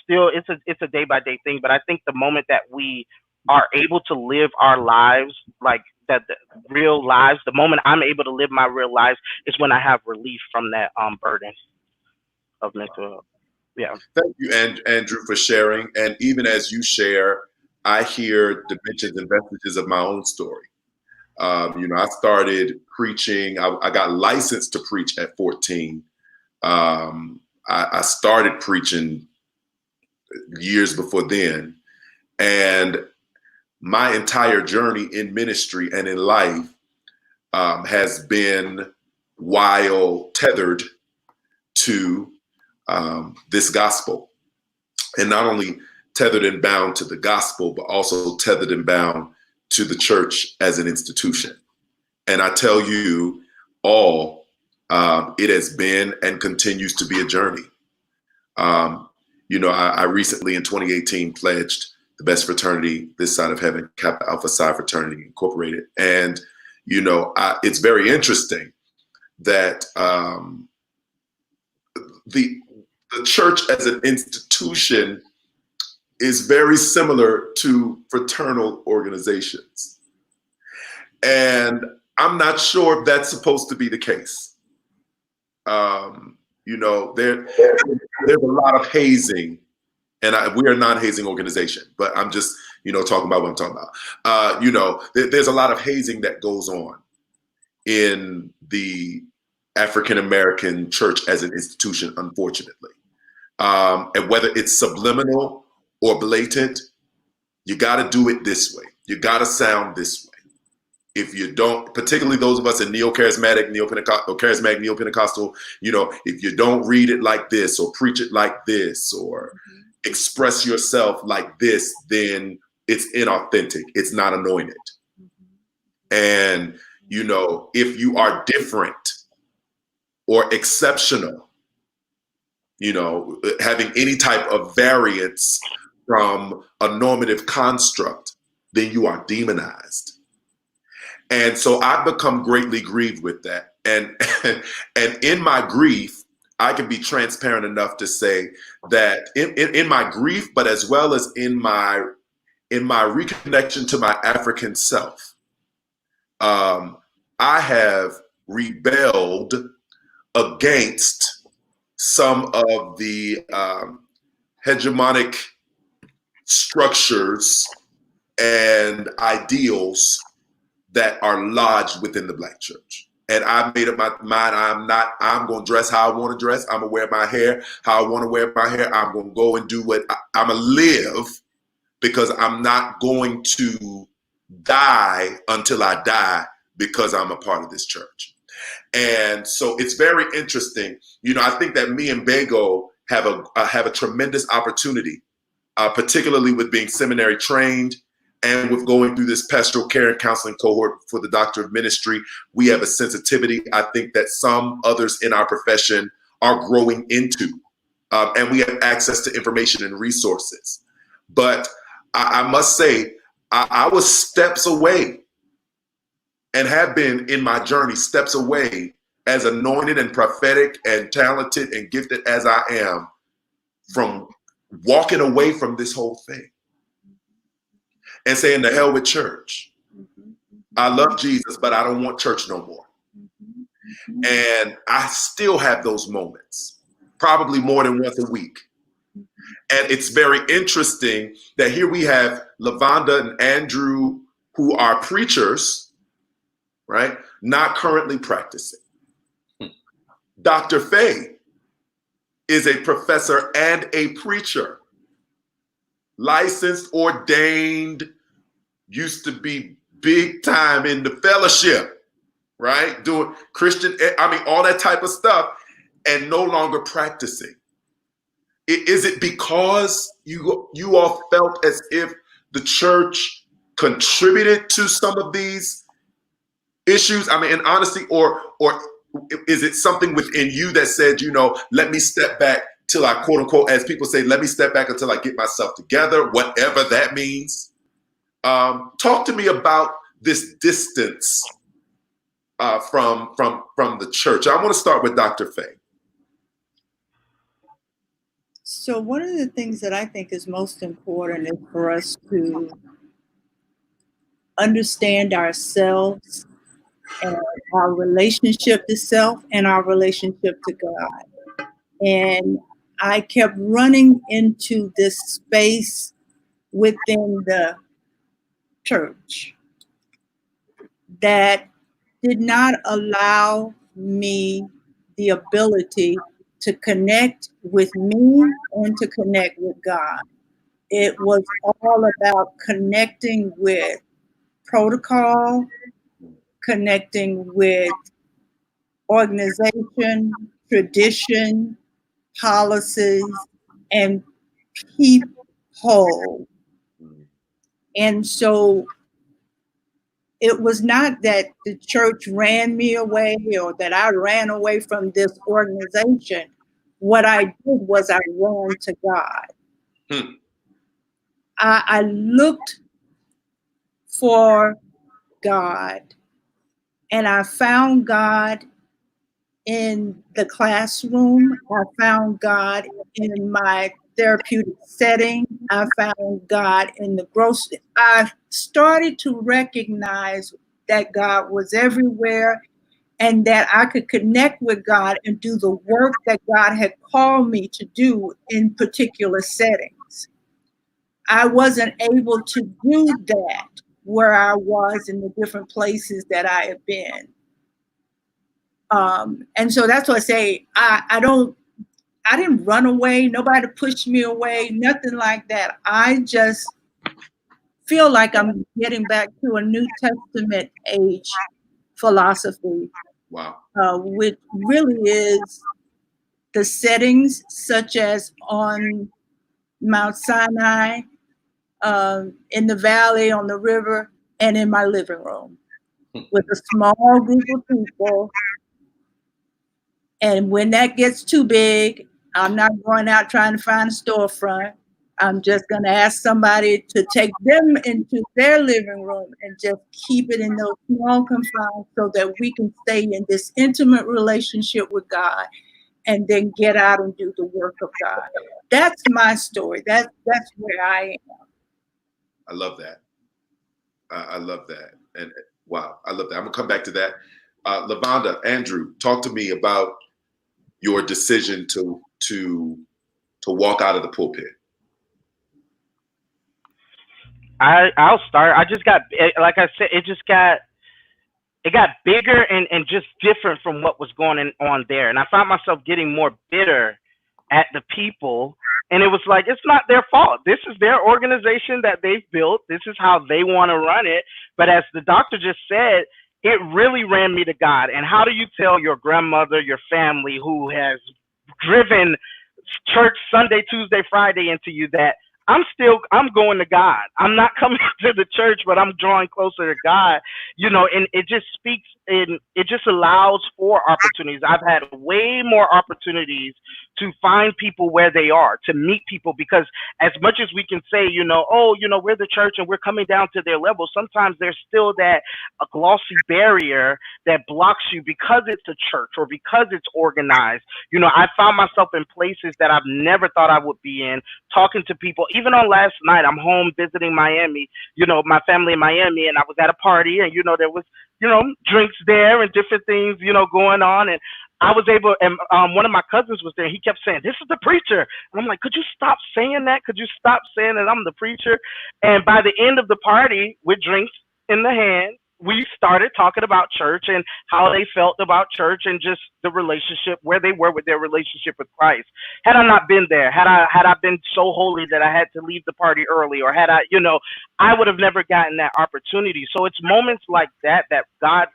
still, it's a day by day thing. But I think the moment that we are able to live our lives, like that, the real lives, the moment I'm able to live my real lives is when I have relief from that burden of mental health. Yeah. Thank you, Andrew, for sharing. And even as you share, I hear dimensions and vestiges of my own story. I started preaching. I got licensed to preach at 14. I started preaching years before then. And my entire journey in ministry and in life has been while tethered to this gospel, and not only tethered and bound to the gospel, but also tethered and bound to the church as an institution. And I tell you all, it has been and continues to be a journey. I recently in 2018 pledged the best fraternity this side of heaven, Kappa Alpha Psi Fraternity Incorporated. And, it's very interesting that the church as an institution is very similar to fraternal organizations. And I'm not sure if that's supposed to be the case. There's a lot of hazing, and we are a non-hazing organization, but I'm just, talking about what I'm talking about. There's a lot of hazing that goes on in the African-American church as an institution, unfortunately. And whether it's subliminal or blatant, you got to do it this way. You got to sound this way. If you don't, particularly those of us in neo-charismatic, neo-Pentecostal, if you don't read it like this or preach it like this or express yourself like this, then it's inauthentic. It's not anointed. And, if you are different or exceptional, having any type of variance from a normative construct, then you are demonized. And so I've become greatly grieved with that. And in my grief, I can be transparent enough to say that in my grief, but as well as in my reconnection to my African self, I have rebelled against some of the hegemonic structures and ideals that are lodged within the Black church. And I made up my mind, I'm going to dress how I want to dress. I'm going to wear my hair how I want to wear my hair. I'm going to go and do what I'm going to live, because I'm not going to die until I die because I'm a part of this church. And so it's very interesting. I think that me and Bego have a tremendous opportunity, particularly with being seminary trained and with going through this pastoral care and counseling cohort for the Doctor of Ministry. We have a sensitivity, I think, that some others in our profession are growing into. And we have access to information and resources. But I must say, I was steps away, and have been in my journey steps away, as anointed and prophetic and talented and gifted as I am, from walking away from this whole thing and saying, to hell with church. I love Jesus, but I don't want church no more. And I still have those moments, probably more than once a week. And it's very interesting that here we have Lavonda and Andrew, who are preachers, right? Not currently practicing. Dr. Faye is a professor and a preacher, licensed, ordained, used to be big time in the fellowship, right? Doing Christian, all that type of stuff, and no longer practicing. Is it because you all felt as if the church contributed to some of these issues? I mean, in honesty, or is it something within you that said, let me step back till I, quote unquote, as people say, let me step back until I get myself together, whatever that means. Talk to me about this distance from the church. I want to start with Dr. Faye. So one of the things that I think is most important is for us to understand ourselves and our relationship to self and our relationship to God. And I kept running into this space within the church that did not allow me the ability to connect with me and to connect with God. It was all about connecting with protocol, connecting with organization, tradition, policies, and people. And so it was not that the church ran me away or that I ran away from this organization. What I did was I ran to God. I looked for God, and I found God in the classroom. I found God in my therapeutic setting. I found God in the grocery. I started to recognize that God was everywhere and that I could connect with God and do the work that God had called me to do in particular settings. I wasn't able to do that where I was in the different places that I have been. And so that's what I say. I didn't run away. Nobody pushed me away. Nothing like that. I just feel like I'm getting back to a New Testament age philosophy. Wow. Which really is the settings, such as on Mount Sinai, in the valley, on the river, and in my living room with a small group of people. And when that gets too big, I'm not going out trying to find a storefront. I'm just going to ask somebody to take them into their living room and just keep it in those small confines so that we can stay in this intimate relationship with God and then get out and do the work of God. That's my story. That's where I am. I love that. I love that. And wow, I love that. I'm gonna come back to that. Lavonda, Andrew, talk to me about your decision to walk out of the pulpit. I'll start. I just got, like I said, it got bigger and just different from what was going on there. And I found myself getting more bitter at the people. And it was like, it's not their fault. This is their organization that they've built. This is how they want to run it. But as the doctor just said, it really ran me to God. And how do you tell your grandmother, your family who has driven church Sunday, Tuesday, Friday into you that I'm going to God. I'm not coming to the church, but I'm drawing closer to God, and it just speaks and it just allows for opportunities. I've had way more opportunities to find people where they are, to meet people, because as much as we can say, we're the church and we're coming down to their level, sometimes there's still that a glossy barrier that blocks you because it's a church or because it's organized. I found myself in places that I've never thought I would be in, talking to people. Even on last night, I'm home visiting Miami, my family in Miami, and I was at a party, and there was drinks there and different things going on, and I was able, and one of my cousins was there. He kept saying, "This is the preacher," and I'm like, "Could you stop saying that? Could you stop saying that I'm the preacher?" And by the end of the party, with drinks in the hand, we started talking about church and how they felt about church and just the relationship, where they were with their relationship with Christ. Had I not been there, had I been so holy that I had to leave the party early, or had I would have never gotten that opportunity. So it's moments like that God,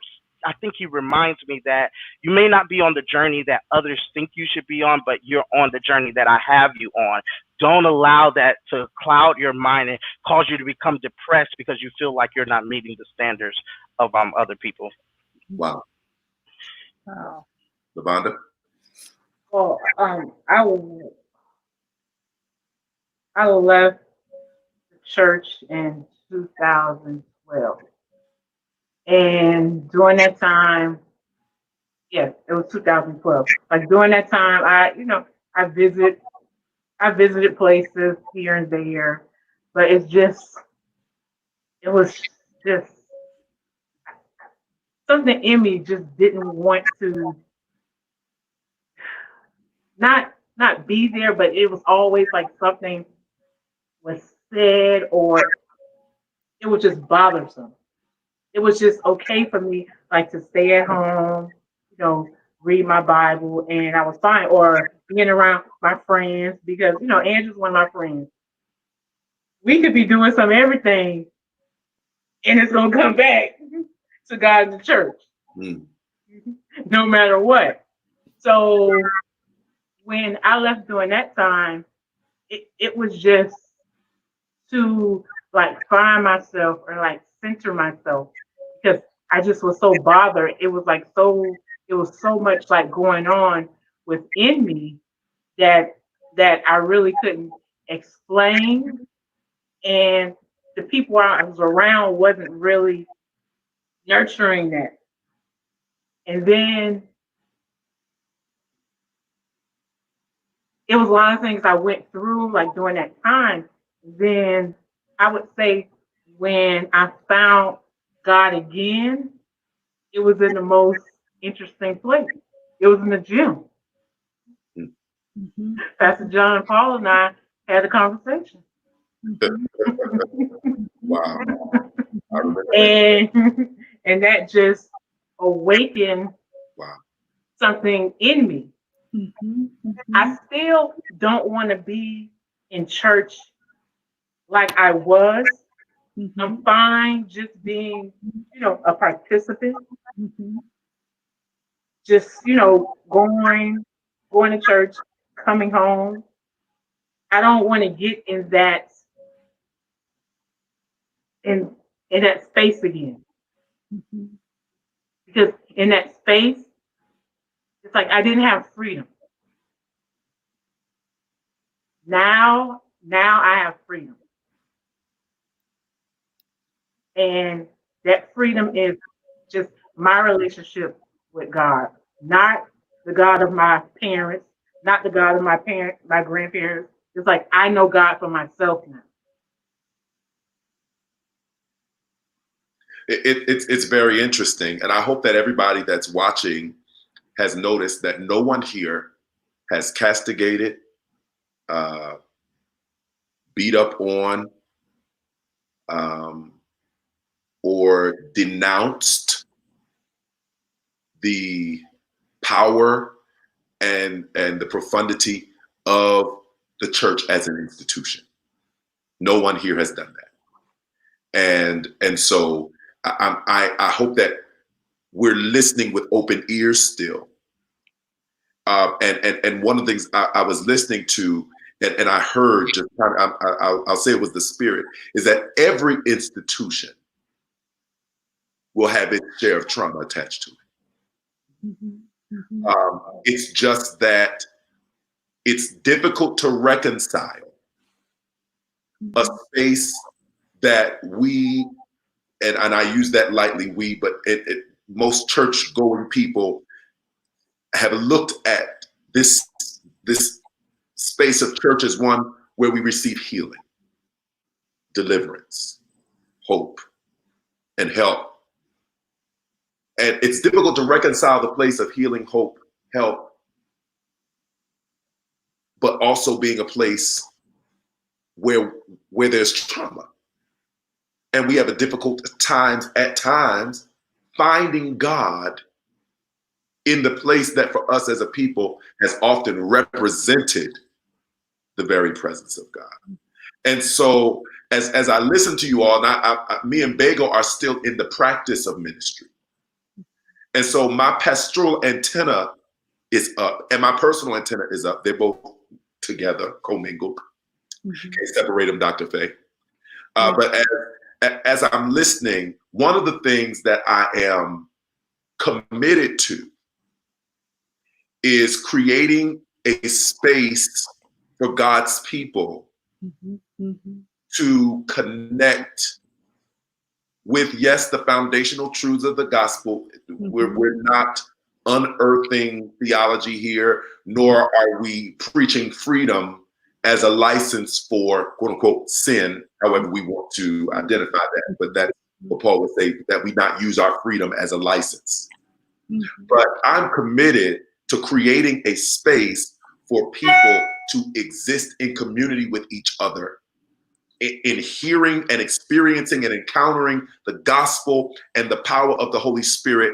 I think he reminds me that you may not be on the journey that others think you should be on, but you're on the journey that I have you on. Don't allow that to cloud your mind and cause you to become depressed because you feel like you're not meeting the standards of other people. Wow. Wow. Lavonda? Well, I left the church in 2012, and during that time, yes, it was 2012. Like during that time, I visited places here and there, but it was just something in me just didn't want to not be there, but it was always like something was said or it was just bothersome. It was just okay for me like to stay at home, read my Bible, and I was fine, or being around my friends because Andrew's one of my friends. We could be doing some everything and it's gonna come back to God and the church. Mm. No matter what. So when I left during that time, it was just to like find myself or like center myself because I just was so bothered. It was so much like going on within me that I really couldn't explain, and the people I was around wasn't really nurturing that. And then it was a lot of things I went through like during that time. Then I would say when I found God again, it was in the most interesting place. It was in the gym. Mm-hmm. Pastor John and Paul and I had a conversation. Wow. I remember that. And that just awakened Wow. something in me. Mm-hmm. Mm-hmm. I still don't want to be in church like I was. Mm-hmm. I'm fine just being, a participant, Mm-hmm. just, going to church, coming home. I don't want to get in that space again. Mm-hmm. Because in that space, it's like I didn't have freedom. Now I have freedom. And that freedom is just my relationship with God, not the God of my parents, not the God of my grandparents. It's like I know God for myself now. It's very interesting, and I hope that everybody that's watching has noticed that no one here has castigated, beat up on, um, or denounced the power and the profundity of the church as an institution. No one here has done that, and so I hope that we're listening with open ears still. And one of the things I was listening to, and I heard, just I'll say it was the Spirit, is that every institution will have its share of trauma attached to it. Mm-hmm. Mm-hmm. It's just that it's difficult to reconcile a space that we, and I use that lightly, but most church going people have looked at this space of church as one where we receive healing, deliverance, hope, and help. And it's difficult to reconcile the place of healing, hope, help, but also being a place where there's trauma. And we have a difficult at times finding God in the place that for us as a people has often represented the very presence of God. And so as I listen to you all, and me and Bego are still in the practice of ministry. And so my pastoral antenna is up and my personal antenna is up. They're both together, commingled. Can't separate them, Dr. Faye. But as I'm listening, one of the things that I am committed to is creating a space for God's people to connect with, yes, the foundational truths of the gospel. We're not unearthing theology here, nor are we preaching freedom as a license for quote unquote sin, however we want to identify that. But that's what Paul would say, that we not use our freedom as a license. But I'm committed to creating a space for people to exist in community with each other, in hearing and experiencing and encountering the gospel and the power of the Holy Spirit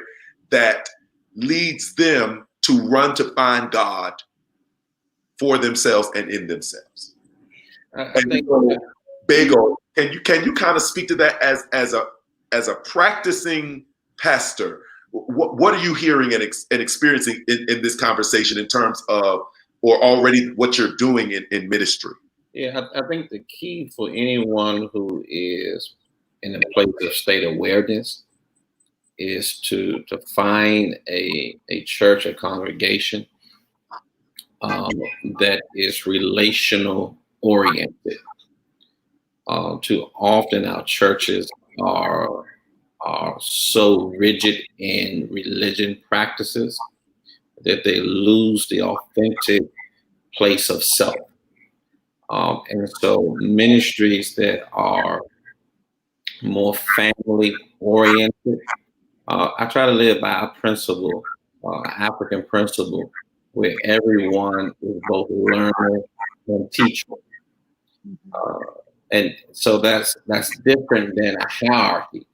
that leads them to run to find God for themselves and in themselves. I think Bego, can you kind of speak to that as a practicing pastor? What are you hearing and experiencing in this conversation in terms of, or already what you're doing in ministry? Yeah, I think the key for anyone who is in a place of state awareness is to find a church, a congregation that is relational oriented. Too often our churches are so rigid in religion practices that they lose the authentic place of self. And so ministries that are more family oriented, I try to live by a principle, African principle, where everyone is both learner and teacher. And so that's different than a hierarchy.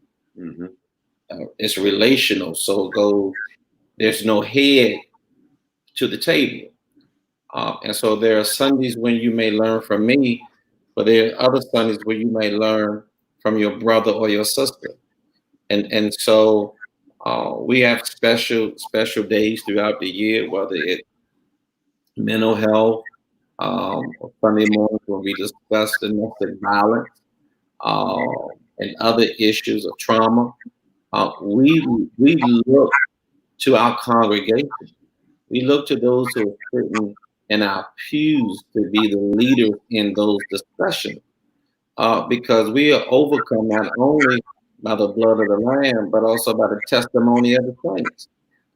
It's relational, so it goes, there's no head to the table. And so there are Sundays when you may learn from me, but there are other Sundays where you may learn from your brother or your sister. And so we have special days throughout the year, whether it's mental health, Sunday mornings when we discuss domestic violence and other issues of trauma. We look to our congregation. We look to those who are sitting in our pews to be the leaders in those discussions, because we are overcome not only by the blood of the Lamb, but also by the testimony of the saints.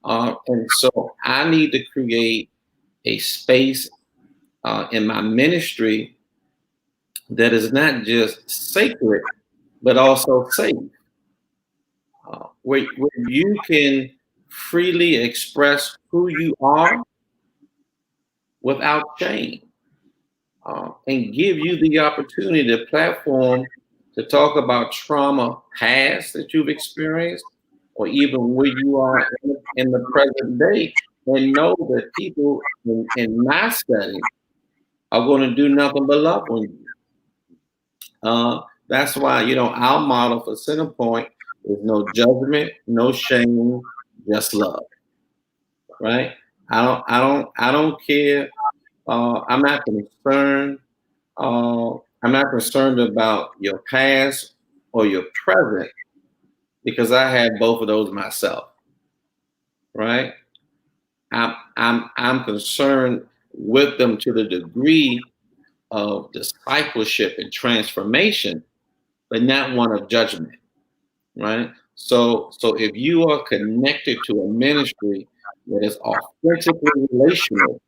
And so I need to create a space in my ministry that is not just sacred, but also safe, where you can freely express who you are without shame, and give you the opportunity, the platform to talk about trauma past that you've experienced, or even where you are in the present day, and know that people in my study are going to do nothing but love on you. That's why, our model for Centerpoint is no judgment, no shame, just love. Right? I don't care. I'm not concerned. I'm not concerned about your past or your present, because I had both of those myself. Right? I'm concerned with them to the degree of discipleship and transformation, but not one of judgment. Right? So if you are connected to a ministry that is authentically relational,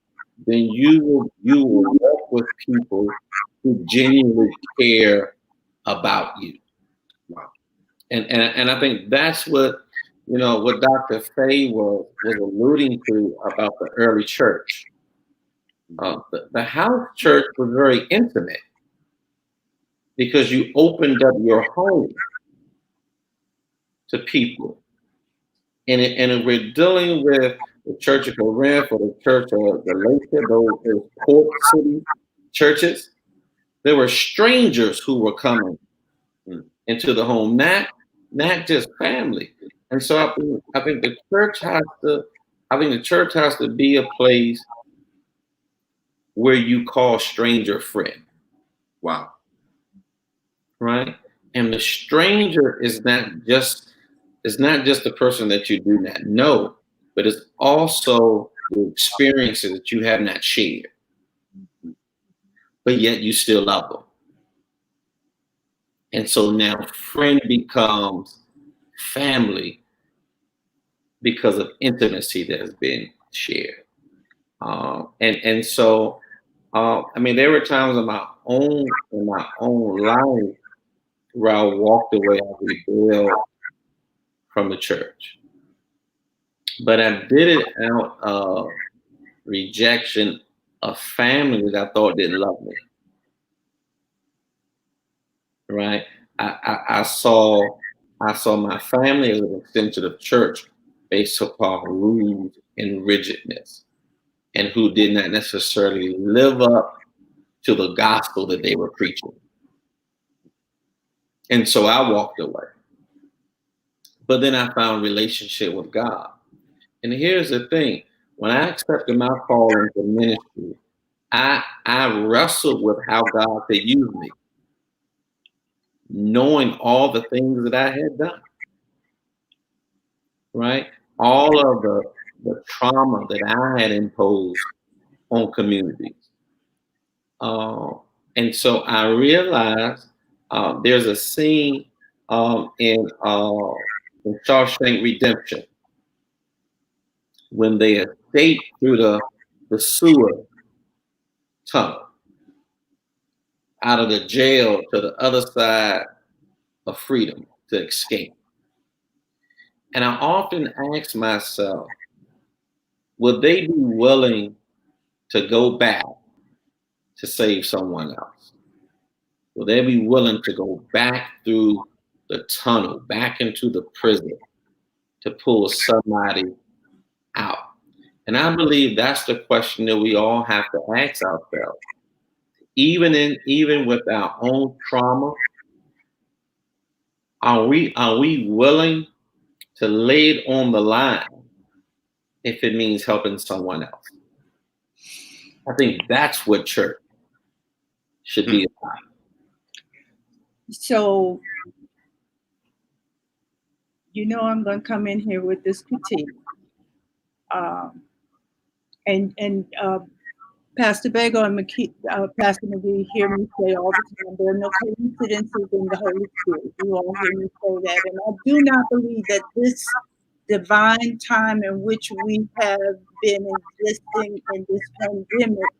then you will work with people who genuinely care about you. And I think that's what what Dr. Faye was alluding to about the early church. The house church was very intimate because you opened up your home to people. And if we're dealing with the Church of Corinth or the Church of Galatia, those port city churches, there were strangers who were coming into the home, not just family. And so I think the church has to be a place where you call stranger friend. Wow. Right? And the stranger is not just the person that you do not know, but it's also the experiences that you have not shared. But yet you still love them. And so now friend becomes family because of intimacy that has been shared. And so I mean, there were times in my own life where I walked away, I rebelled from the church. But I did it out of rejection of family that I thought didn't love me. Right? I saw my family as an extension of church based upon rules and rigidness, and who did not necessarily live up to the gospel that they were preaching. And so I walked away. But then I found relationship with God. And here's the thing. When I accepted my call into ministry, I wrestled with how God could use me, knowing all the things that I had done. Right? All of the trauma that I had imposed on communities. And so I realized there's a scene in Shawshank Redemption when they escape through the sewer tunnel out of the jail to the other side of freedom to escape. And I often ask myself, would they be willing to go back to save someone else? Will they be willing to go back through the tunnel, back into the prison to pull somebody out? And I believe that's the question that we all have to ask ourselves. Even with our own trauma, are we willing to lay it on the line if it means helping someone else? I think that's what church should be about. So, I'm going to come in here with this critique. And Pastor Bego and Pastor McGee hear me say all the time, there are no coincidences in the Holy Spirit. You all hear me say that. And I do not believe that this divine time in which we have been existing in this pandemic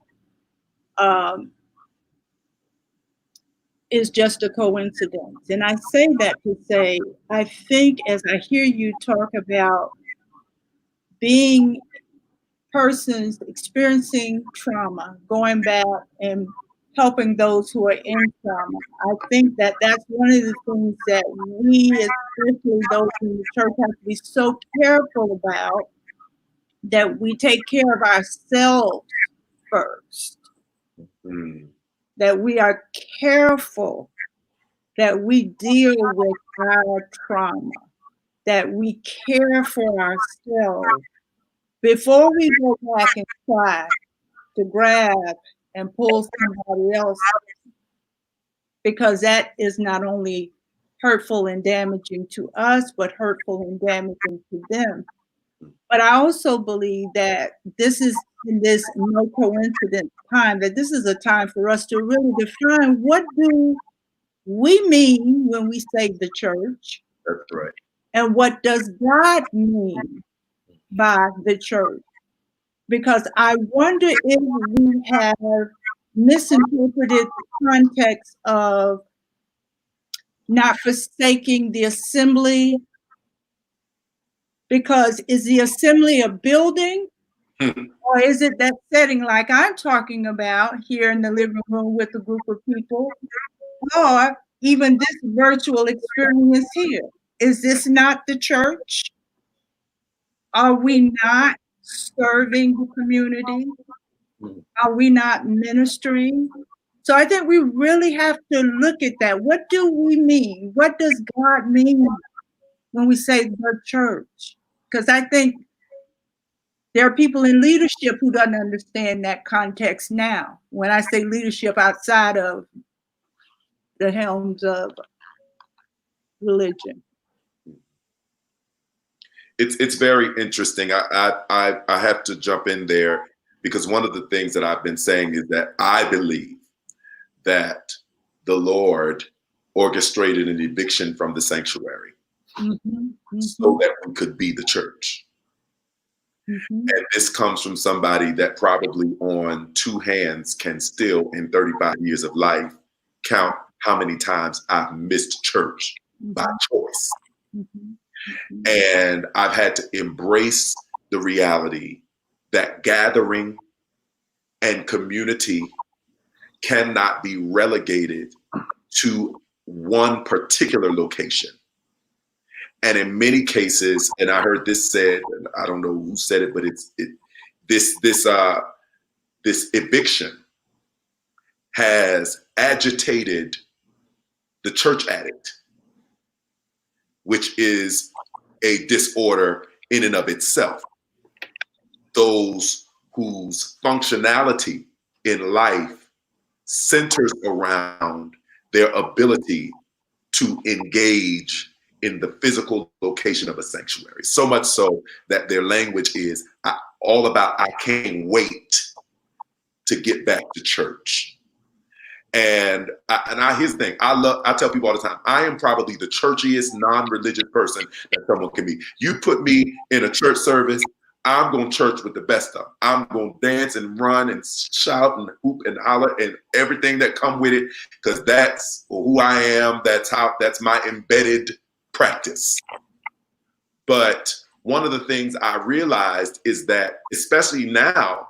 is just a coincidence. And I say that to say, I think as I hear you talk about being persons experiencing trauma, going back and helping those who are in trauma, I think that that's one of the things that we, especially those in the church, have to be so careful about, that we take care of ourselves first. That we are careful, that we deal with our trauma, that we care for ourselves before we go back and try to grab and pull somebody else, because that is not only hurtful and damaging to us, but hurtful and damaging to them. But I also believe that this is, in this no coincidence time, that this is a time for us to really define, what do we mean when we say the church? That's right. And what does God mean by the church? Because I wonder if we have misinterpreted the context of not forsaking the assembly. Because is the assembly a building? Or is it that setting like I'm talking about here in the living room with a group of people? Or even this virtual experience here? Is this not the church? Are we not serving the community? Are we not ministering? So I think we really have to look at that. What do we mean? What does God mean when we say the church? Because I think there are people in leadership who don't understand that context now. When I say leadership outside of the helms of religion. It's very interesting. I have to jump in there because one of the things that I've been saying is that I believe that the Lord orchestrated an eviction from the sanctuary so that we could be the church. And this comes from somebody that probably on two hands can still, in 35 years of life, count how many times I've missed church by choice. And I've had to embrace the reality that gathering and community cannot be relegated to one particular location. And in many cases, and I heard this said, and I don't know who said it, but this eviction has agitated the church addict, which is a disorder in and of itself. Those whose functionality in life centers around their ability to engage in the physical location of a sanctuary. So much so that their language is all about, I can't wait to get back to church. And here's the thing, I tell people all the time, I am probably the churchiest non-religious person that someone can be. You put me in a church service, I'm going to church with the best of them. I'm going to dance and run and shout and hoop and holler and everything that come with it, because that's who I am. That's my embedded practice. But one of the things I realized is that, especially now,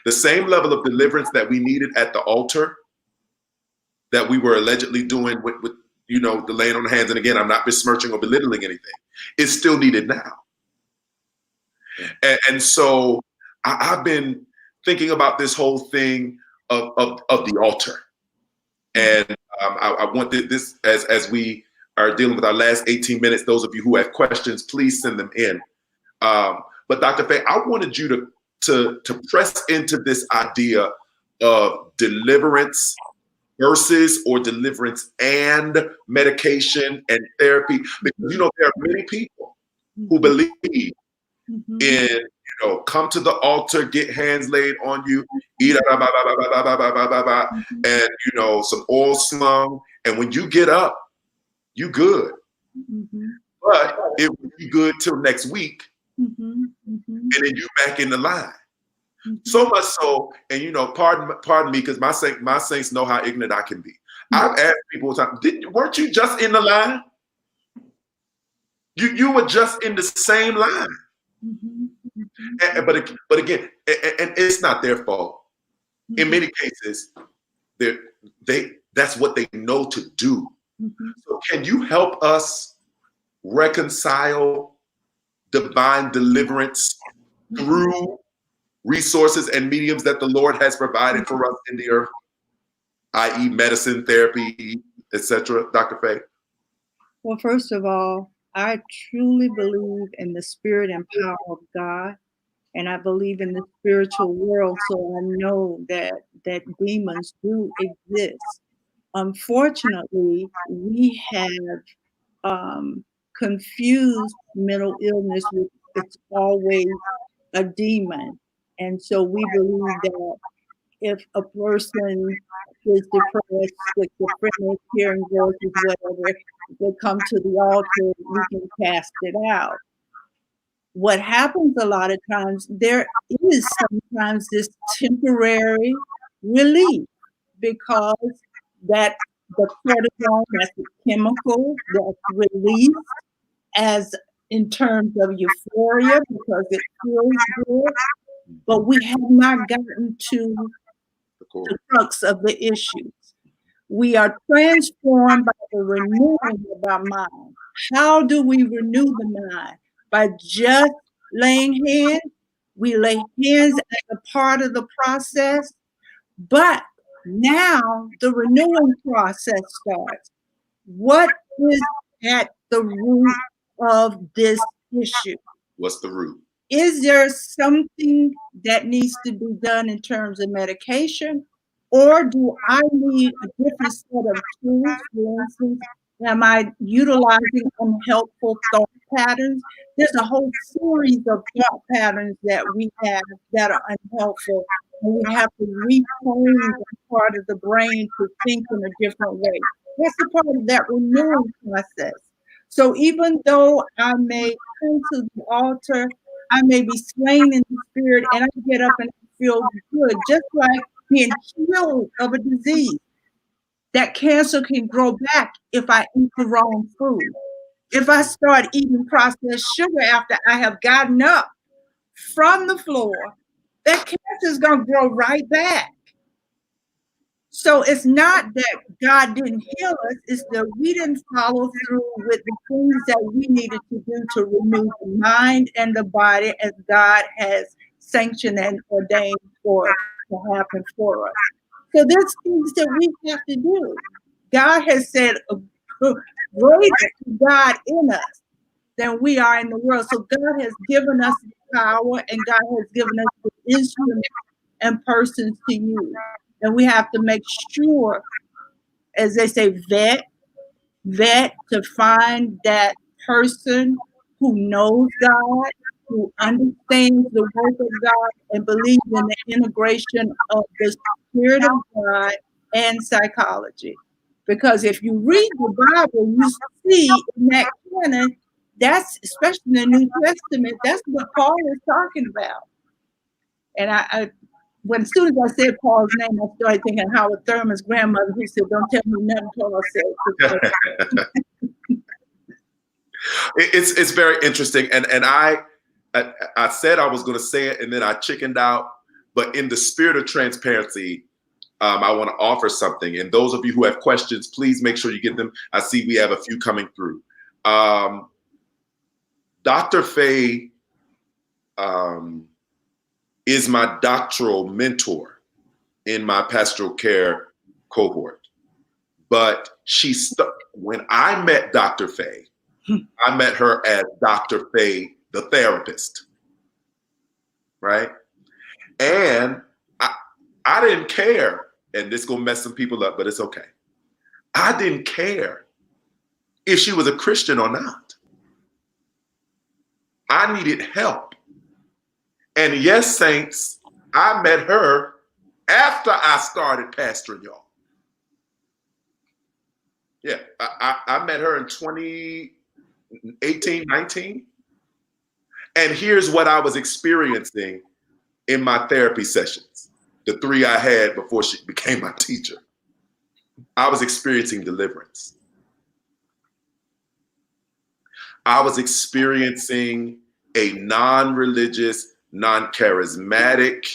the same level of deliverance that we needed at the altar that we were allegedly doing with the laying on the hands, and again, I'm not besmirching or belittling anything, is still needed now. And so I've been thinking about this whole thing of the altar. And I want this, as we are dealing with our last 18 minutes, those of you who have questions, please send them in. But Dr. Faye, I wanted you to press into this idea of deliverance versus, or deliverance and medication and therapy, because there are many people who believe in, come to the altar, get hands laid on you, eat and some oil slung, and when you get up, you good. But it will be good till next week, and then you back in the line. So much so, and pardon me, because my saints know how ignorant I can be. I've asked people all the time, weren't you just in the line? You were just in the same line. But again, and it's not their fault. In many cases, that's what they know to do. So can you help us reconcile divine deliverance through resources and mediums that the Lord has provided for us in the earth, i.e. medicine, therapy, etc., Dr. Faye? Well, first of all, I truly believe in the spirit and power of God, and I believe in the spiritual world, so I know that demons do exist. Unfortunately, we have confused mental illness with it's always a demon. And so we believe that if a person is depressed, schizophrenic, hearing voices, whatever, they come to the altar, we can cast it out. What happens a lot of times, there is sometimes this temporary relief, because that the cortisone, that's the chemical that's released as in terms of euphoria, because it feels good, but we have not gotten to the crux of the issues. We are transformed by the renewing of our mind. How do we renew the mind? By just laying hands. We lay hands as a part of the process, but now the renewing process starts. What is at the root of this issue? What's the root? Is there something that needs to be done in terms of medication? Or do I need a different set of tools? For instance, am I utilizing unhelpful thought patterns? There's a whole series of thought patterns that we have that are unhelpful. And we have to retrain that part of the brain to think in a different way. That's a part of that renewing process. So even though I may come to the altar, I may be slain in the spirit, and I get up and feel good, just like being healed of a disease. That cancer can grow back if I eat the wrong food. If I start eating processed sugar after I have gotten up from the floor, that cancer is going to grow right back. So it's not that God didn't heal us, it's that we didn't follow through with the things that we needed to do to renew the mind and the body as God has sanctioned and ordained for it to happen for us. So there's things that we have to do. God has said, greater is God in us than we are in the world. So God has given us the power, and God has given us the instruments and persons to use. And we have to make sure, as they say, vet to find that person who knows God, who understands the work of God, and believes in the integration of the Spirit of God and psychology. Because if you read the Bible, you see in that canon, that's, especially in the New Testament, that's what Paul is talking about. And when as soon as I said Paul's name, I started thinking Howard Thurman's grandmother, who said, "Don't tell me nothing Paul said." It's very interesting, and I said I was going to say it, and then I chickened out. But in the spirit of transparency, I want to offer something. And those of you who have questions, please make sure you get them. I see we have a few coming through. Dr. Faye is my doctoral mentor in my pastoral care cohort. But when I met Dr. Faye, I met her as Dr. Faye, the therapist, right? And I didn't care, and this is gonna mess some people up, but it's okay. I didn't care if she was a Christian or not. I needed help. And yes, saints, I met her after I started pastoring y'all. Yeah, I met her in 2018, 19. And here's what I was experiencing in my therapy sessions, the 3 I had before she became my teacher. I was experiencing deliverance. I was experiencing a non-religious, non-charismatic,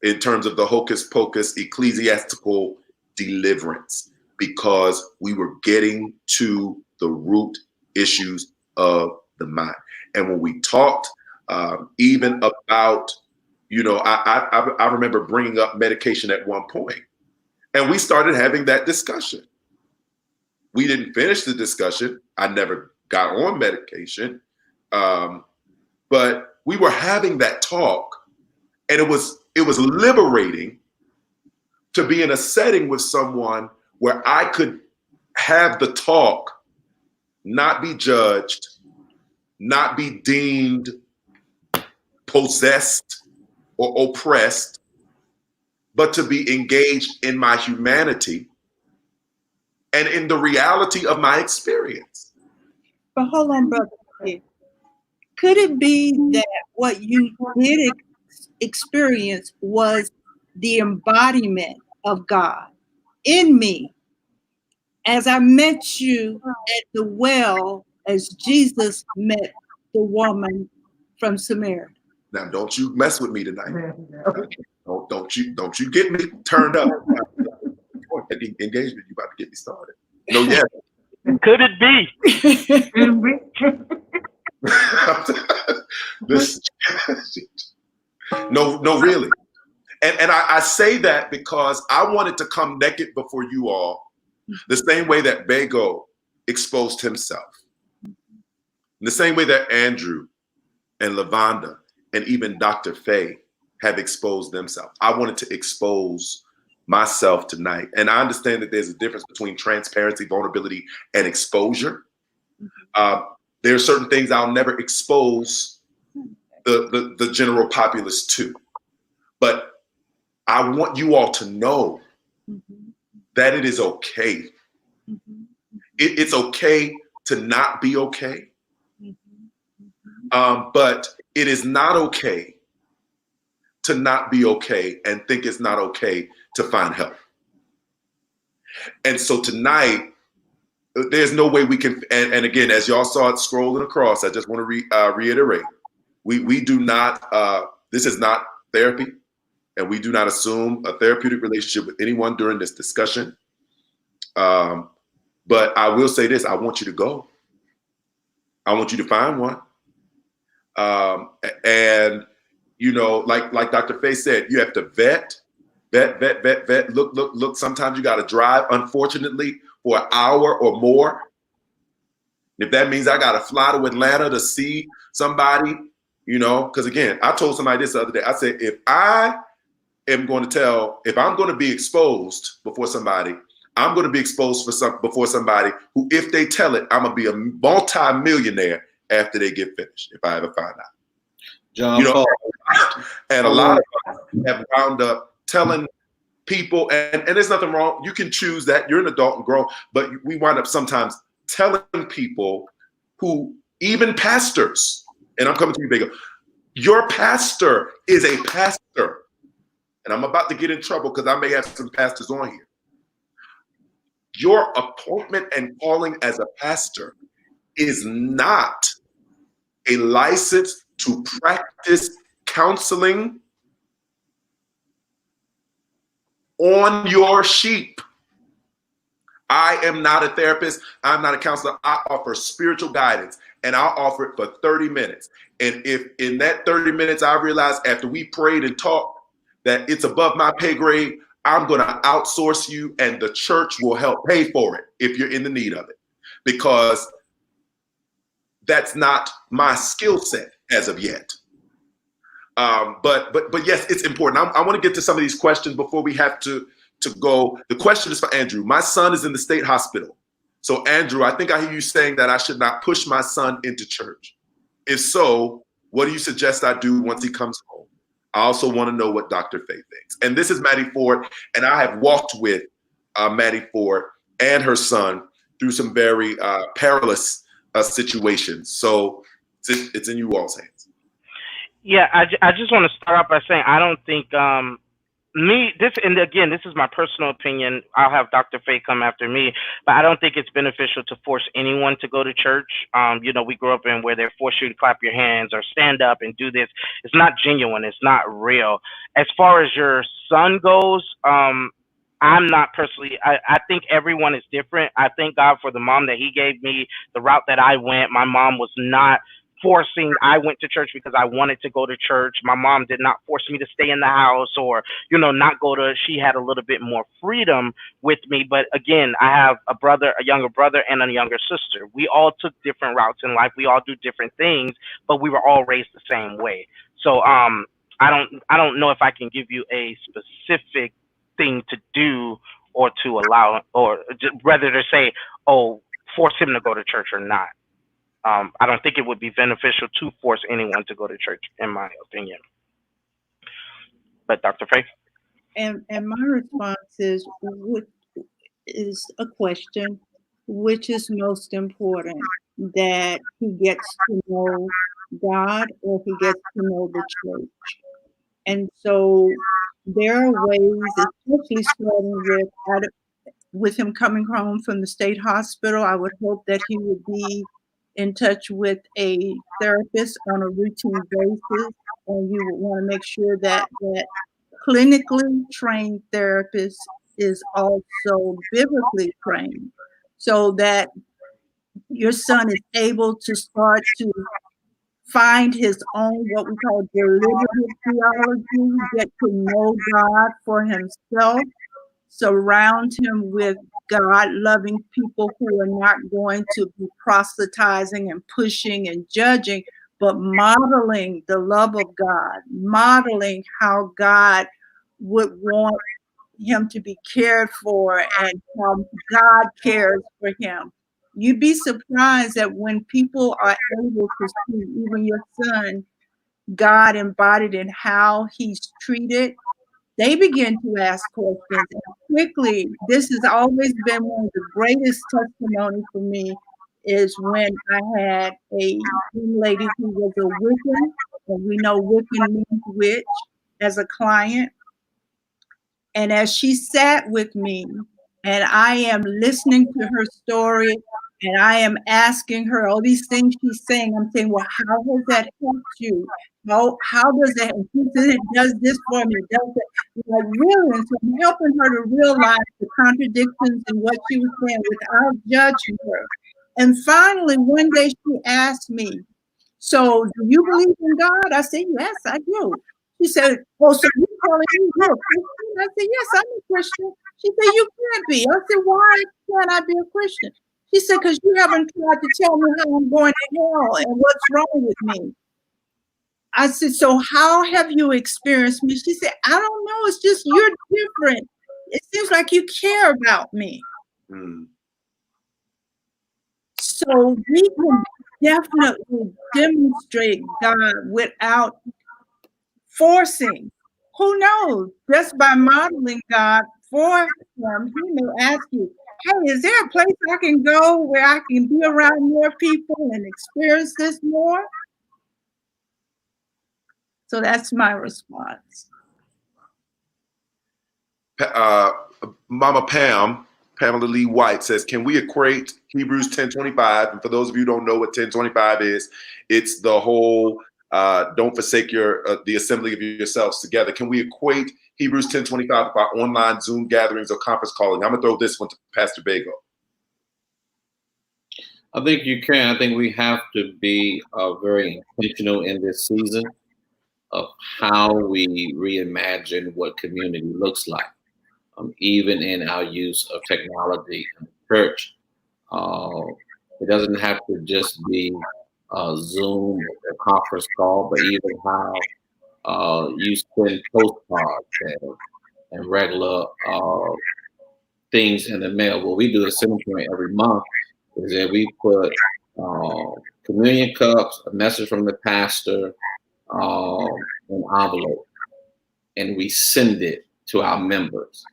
in terms of the hocus pocus ecclesiastical deliverance, because we were getting to the root issues of the mind. And when we talked even about, I remember bringing up medication at one point, and we started having that discussion. We didn't finish the discussion. I never got on medication, but we were having that talk, and it was liberating to be in a setting with someone where I could have the talk, not be judged, not be deemed possessed or oppressed, but to be engaged in my humanity and in the reality of my experience. But hold on, brother. Could it be that what you did experience was the embodiment of God in me, as I met you at the well, as Jesus met the woman from Samaria? Now, don't you mess with me tonight. Don't you get me turned up. Engagement, you about to get me started. No, yeah. Could it be? No, really. And I say that because I wanted to come naked before you all, the same way that Bego exposed himself. In the same way that Andrew and Lavonda and even Dr. Faye have exposed themselves, I wanted to expose myself tonight. And I understand that there's a difference between transparency, vulnerability, and exposure. There are certain things I'll never expose the general populace to. But I want you all to know that it is okay. It's okay to not be okay. But it is not okay to not be okay and think it's not okay to find help. And so tonight, there's no way we can, and again, as y'all saw it scrolling across, I just want to reiterate, we do not, this is not therapy, and we do not assume a therapeutic relationship with anyone during this discussion. But I will say this, I want you to go. I want you to find one. And, you know, like Dr. Faye said, you have to vet, look. Sometimes you got to drive, unfortunately, for an hour or more. If that means I got to fly to Atlanta to see somebody, you know, because again, I told somebody this the other day, I said, if I'm going to be exposed before somebody, I'm going to be exposed before somebody who, if they tell it, I'm going to be a multi-millionaire after they get finished, if I ever find out. John, you know, and a lot of us have wound up telling people, and there's nothing wrong. You can choose that. You're an adult and grown, but we wind up sometimes telling people who, even pastors, and I'm coming to you, Bego, your pastor is a pastor. And I'm about to get in trouble because I may have some pastors on here. Your appointment and calling as a pastor is not a license to practice counseling on your sheep. I am not a therapist. I'm not a counselor. I offer spiritual guidance, and I'll offer it for 30 minutes. And if in that 30 minutes I realize after we prayed and talked that it's above my pay grade, I'm going to outsource you, and the church will help pay for it if you're in the need of it, because that's not my skill set as of yet. But yes, it's important. I want to get to some of these questions before we have to go. The question is for Andrew. My son is in the state hospital. So Andrew, I think I hear you saying that I should not push my son into church. If so, what do you suggest I do once he comes home? I also want to know what Dr. Faye thinks. And this is Maddie Ford, and I have walked with Maddie Ford and her son through some very perilous situations. So it's in you all's hands. Yeah, I just want to start off by saying I don't think this is my personal opinion. I'll have Dr. Faye come after me, but I don't think it's beneficial to force anyone to go to church. You know, we grew up in where they force you to clap your hands or stand up and do this. It's not genuine. It's not real. As far as your son goes, I'm not personally, I think everyone is different. I thank God for the mom that he gave me, the route that I went. My mom was not forcing. I went to church because I wanted to go to church. My mom did not force me to stay in the house or, you know, not go to, she had a little bit more freedom with me. But again, I have a younger brother and a younger sister. We all took different routes in life. We all do different things, but we were all raised the same way. So I don't know if I can give you a specific thing to do or to allow, or whether to say, oh, force him to go to church or not. I don't think it would be beneficial to force anyone to go to church, in my opinion. But Dr. Faye? And my response is a question: which is most important, that he gets to know God or he gets to know the church? And so there are ways, especially starting with him coming home from the state hospital. I would hope that he would be in touch with a therapist on a routine basis, and you would want to make sure that clinically trained therapist is also biblically trained, so that your son is able to start to find his own, what we call deliberative theology, get to know God for himself, surround him with God-loving people who are not going to be proselytizing and pushing and judging, but modeling the love of God, modeling how God would want him to be cared for and how God cares for him. You'd be surprised that when people are able to see, even your son, God embodied in how he's treated, they begin to ask questions. And quickly, this has always been one of the greatest testimonies for me, is when I had a young lady who was a Wiccan, and we know Wiccan means witch, as a client. And as she sat with me and I am listening to her story and I am asking her all these things she's saying, I'm saying, well, how has that helped you? How does that, and she said, it does this for me, it does that. Like, really? And so I'm helping her to realize the contradictions in what she was saying without judging her. And finally, one day she asked me, so do you believe in God? I said, yes, I do. She said, oh, so you calling me you're a Christian? I said, yes, I'm a Christian. She said, you can't be. I said, why can't I be a Christian? She said, because you haven't tried to tell me how I'm going to hell and what's wrong with me. I said, so how have you experienced me? She said, I don't know. It's just you're different. It seems like you care about me. Mm. So we can definitely demonstrate God without forcing. Who knows? Just by modeling God for him, he may ask you, hey, is there a place I can go where I can be around more people and experience this more? So that's my response. Mama Pamela Lee White says, can we equate Hebrews 10:25? And for those of you who don't know what 10:25 is, it's the whole don't forsake the assembly of yourselves together. Can we equate Hebrews 10:25 with our online Zoom gatherings or conference calling? I'm gonna throw this one to Pastor Bego. I think you can. I think we have to be very intentional in this season of how we reimagine what community looks like. Even in our use of technology in the church. It doesn't have to just be Zoom or conference call, but even how you send postcards and regular things in the mail. What we do at Cemetery every month is that we put communion cups, a message from the pastor, an envelope, and we send it to our members.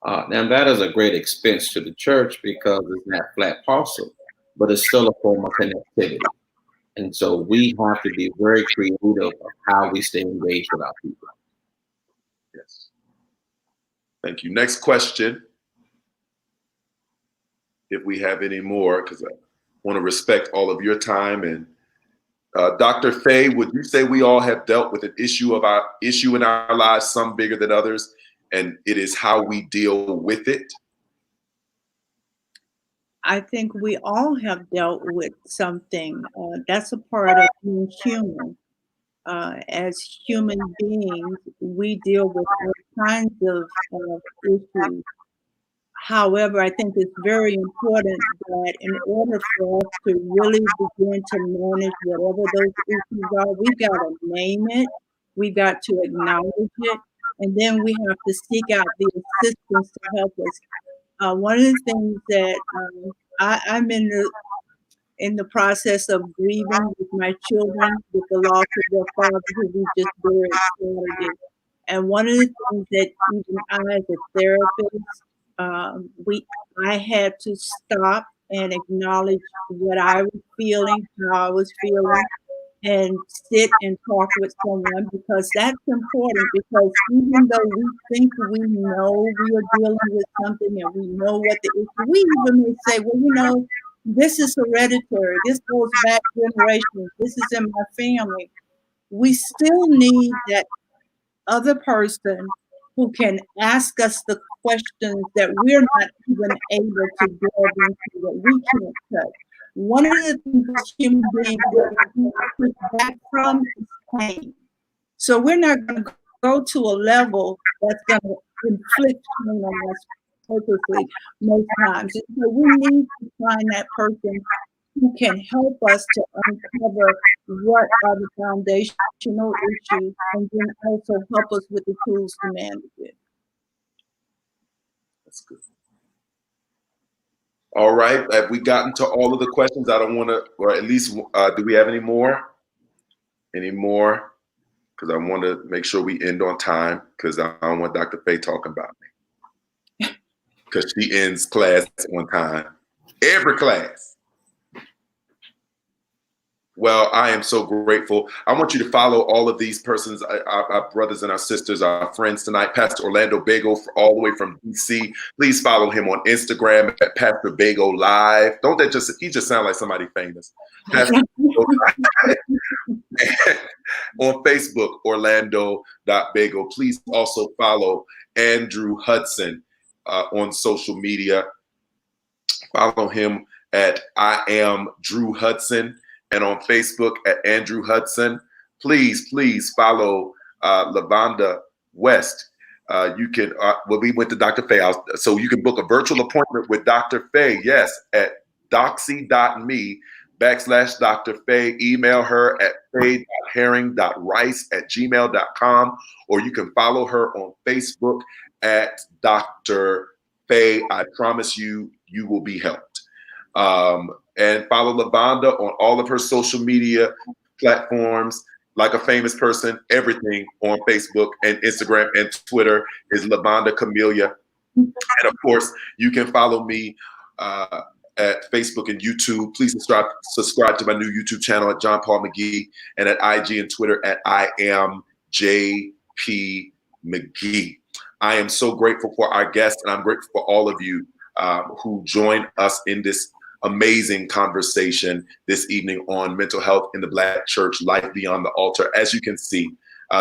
Now that is a great expense to the church because it's not flat parcel, but it's still a form of connectivity. And so we have to be very creative of how we stay engaged with our people. Yes. Thank you. Next question. If we have any more, because I want to respect all of your time. And Dr. Faye, would you say we all have dealt with an issue in our lives, some bigger than others? And it is how we deal with it? I think we all have dealt with something. That's a part of being human. As human beings, we deal with all kinds of issues. However, I think it's very important that in order for us to really begin to manage whatever those issues are, we've got to name it, we've got to acknowledge it, and then we have to seek out the assistance to help us. One of the things that I'm in the process of grieving with my children with the loss of their father, who we just buried Saturday. And one of the things that even I, as a therapist, I had to stop and acknowledge what I was feeling, how I was feeling, and sit and talk with someone, because that's important. Because even though we think we know we are dealing with something and we know what the issue, we even may say, well, this is hereditary, this goes back generations, this is in my family. We still need that other person who can ask us the questions that we're not even able to delve into, that we can't touch. One of the things as human beings that we push back from is pain. So we're not going to go to a level that's going to inflict pain on us. purposely most times. And so we need to find that person who can help us to uncover what are the foundational issues and then also help us with the tools to manage it. That's good. All right. Have we gotten to all of the questions? I don't want to, or at least, do we have any more? Any more? Because I want to make sure we end on time because I don't want Dr. Faye talking about me. Because she ends class on time. Every class. Well, I am so grateful. I want you to follow all of these persons, our brothers and our sisters, our friends tonight. Pastor Orlando Bego, all the way from DC. Please follow him on Instagram at Pastor Bego Live. Don't that just, he just sound like somebody famous. Pastor Bego Live. On Facebook, Orlando.Bego. Please also follow Andrew Hudson on social media. Follow him at I am Drew Hudson. And on Facebook at Andrew Hudson. Please follow Lavonda West. You can, well, we went to Dr. Faye, so you can book a virtual appointment with Dr. Faye, yes, at doxy.me/Dr. Faye. Email her at faye.herring.rice@gmail.com, or you can follow her on Facebook at Dr. Faye. I promise you, you will be helped. And follow Lavonda on all of her social media platforms, like a famous person. Everything on Facebook and Instagram and Twitter is Lavonda Camellia. And of course, you can follow me at Facebook and YouTube. Please subscribe to my new YouTube channel at John Paul McGee, and at IG and Twitter at I am JP McGee. I am so grateful for our guests, and I'm grateful for all of you who joined us in this amazing conversation this evening on mental health in the Black church, life beyond the altar. As you can see,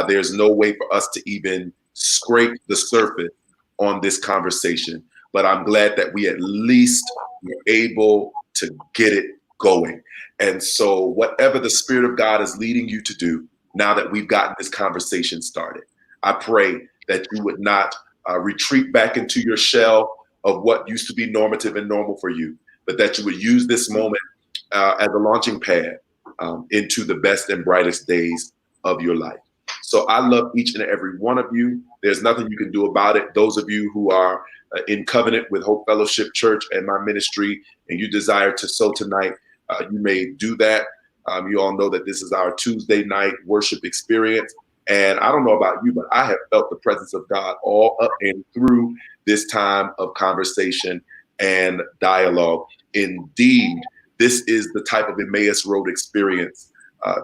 there's no way for us to even scrape the surface on this conversation, but I'm glad that we at least were able to get it going. And so whatever the Spirit of God is leading you to do, now that we've gotten this conversation started, I pray that you would not retreat back into your shell of what used to be normative and normal for you, but that you would use this moment as a launching pad into the best and brightest days of your life. So I love each and every one of you. There's nothing you can do about it. Those of you who are in covenant with Hope Fellowship Church and my ministry, and you desire to sow tonight, you may do that. You all know that this is our Tuesday night worship experience. And I don't know about you, but I have felt the presence of God all up and through this time of conversation and dialogue. Indeed, this is the type of Emmaus Road experience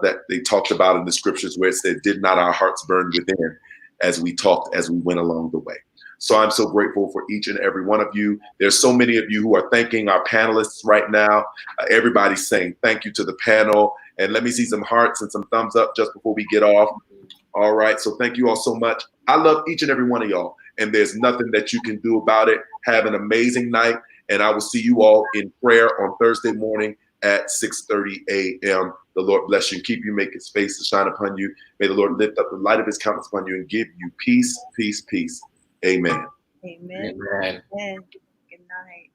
that they talked about in the scriptures, where it said, did not our hearts burn within as we talked, as we went along the way. So I'm so grateful for each and every one of you. There's so many of you who are thanking our panelists right now. Everybody's saying thank you to the panel. And let me see some hearts and some thumbs up just before we get off. All right. So thank you all so much. I love each and every one of y'all, and there's nothing that you can do about it. Have an amazing night. And I will see you all in prayer on Thursday morning at 6:30 a.m. The Lord bless you and keep you, make his face to shine upon you. May the Lord lift up the light of his countenance upon you and give you peace, peace, peace. Amen. Amen. Amen. Amen. Good night.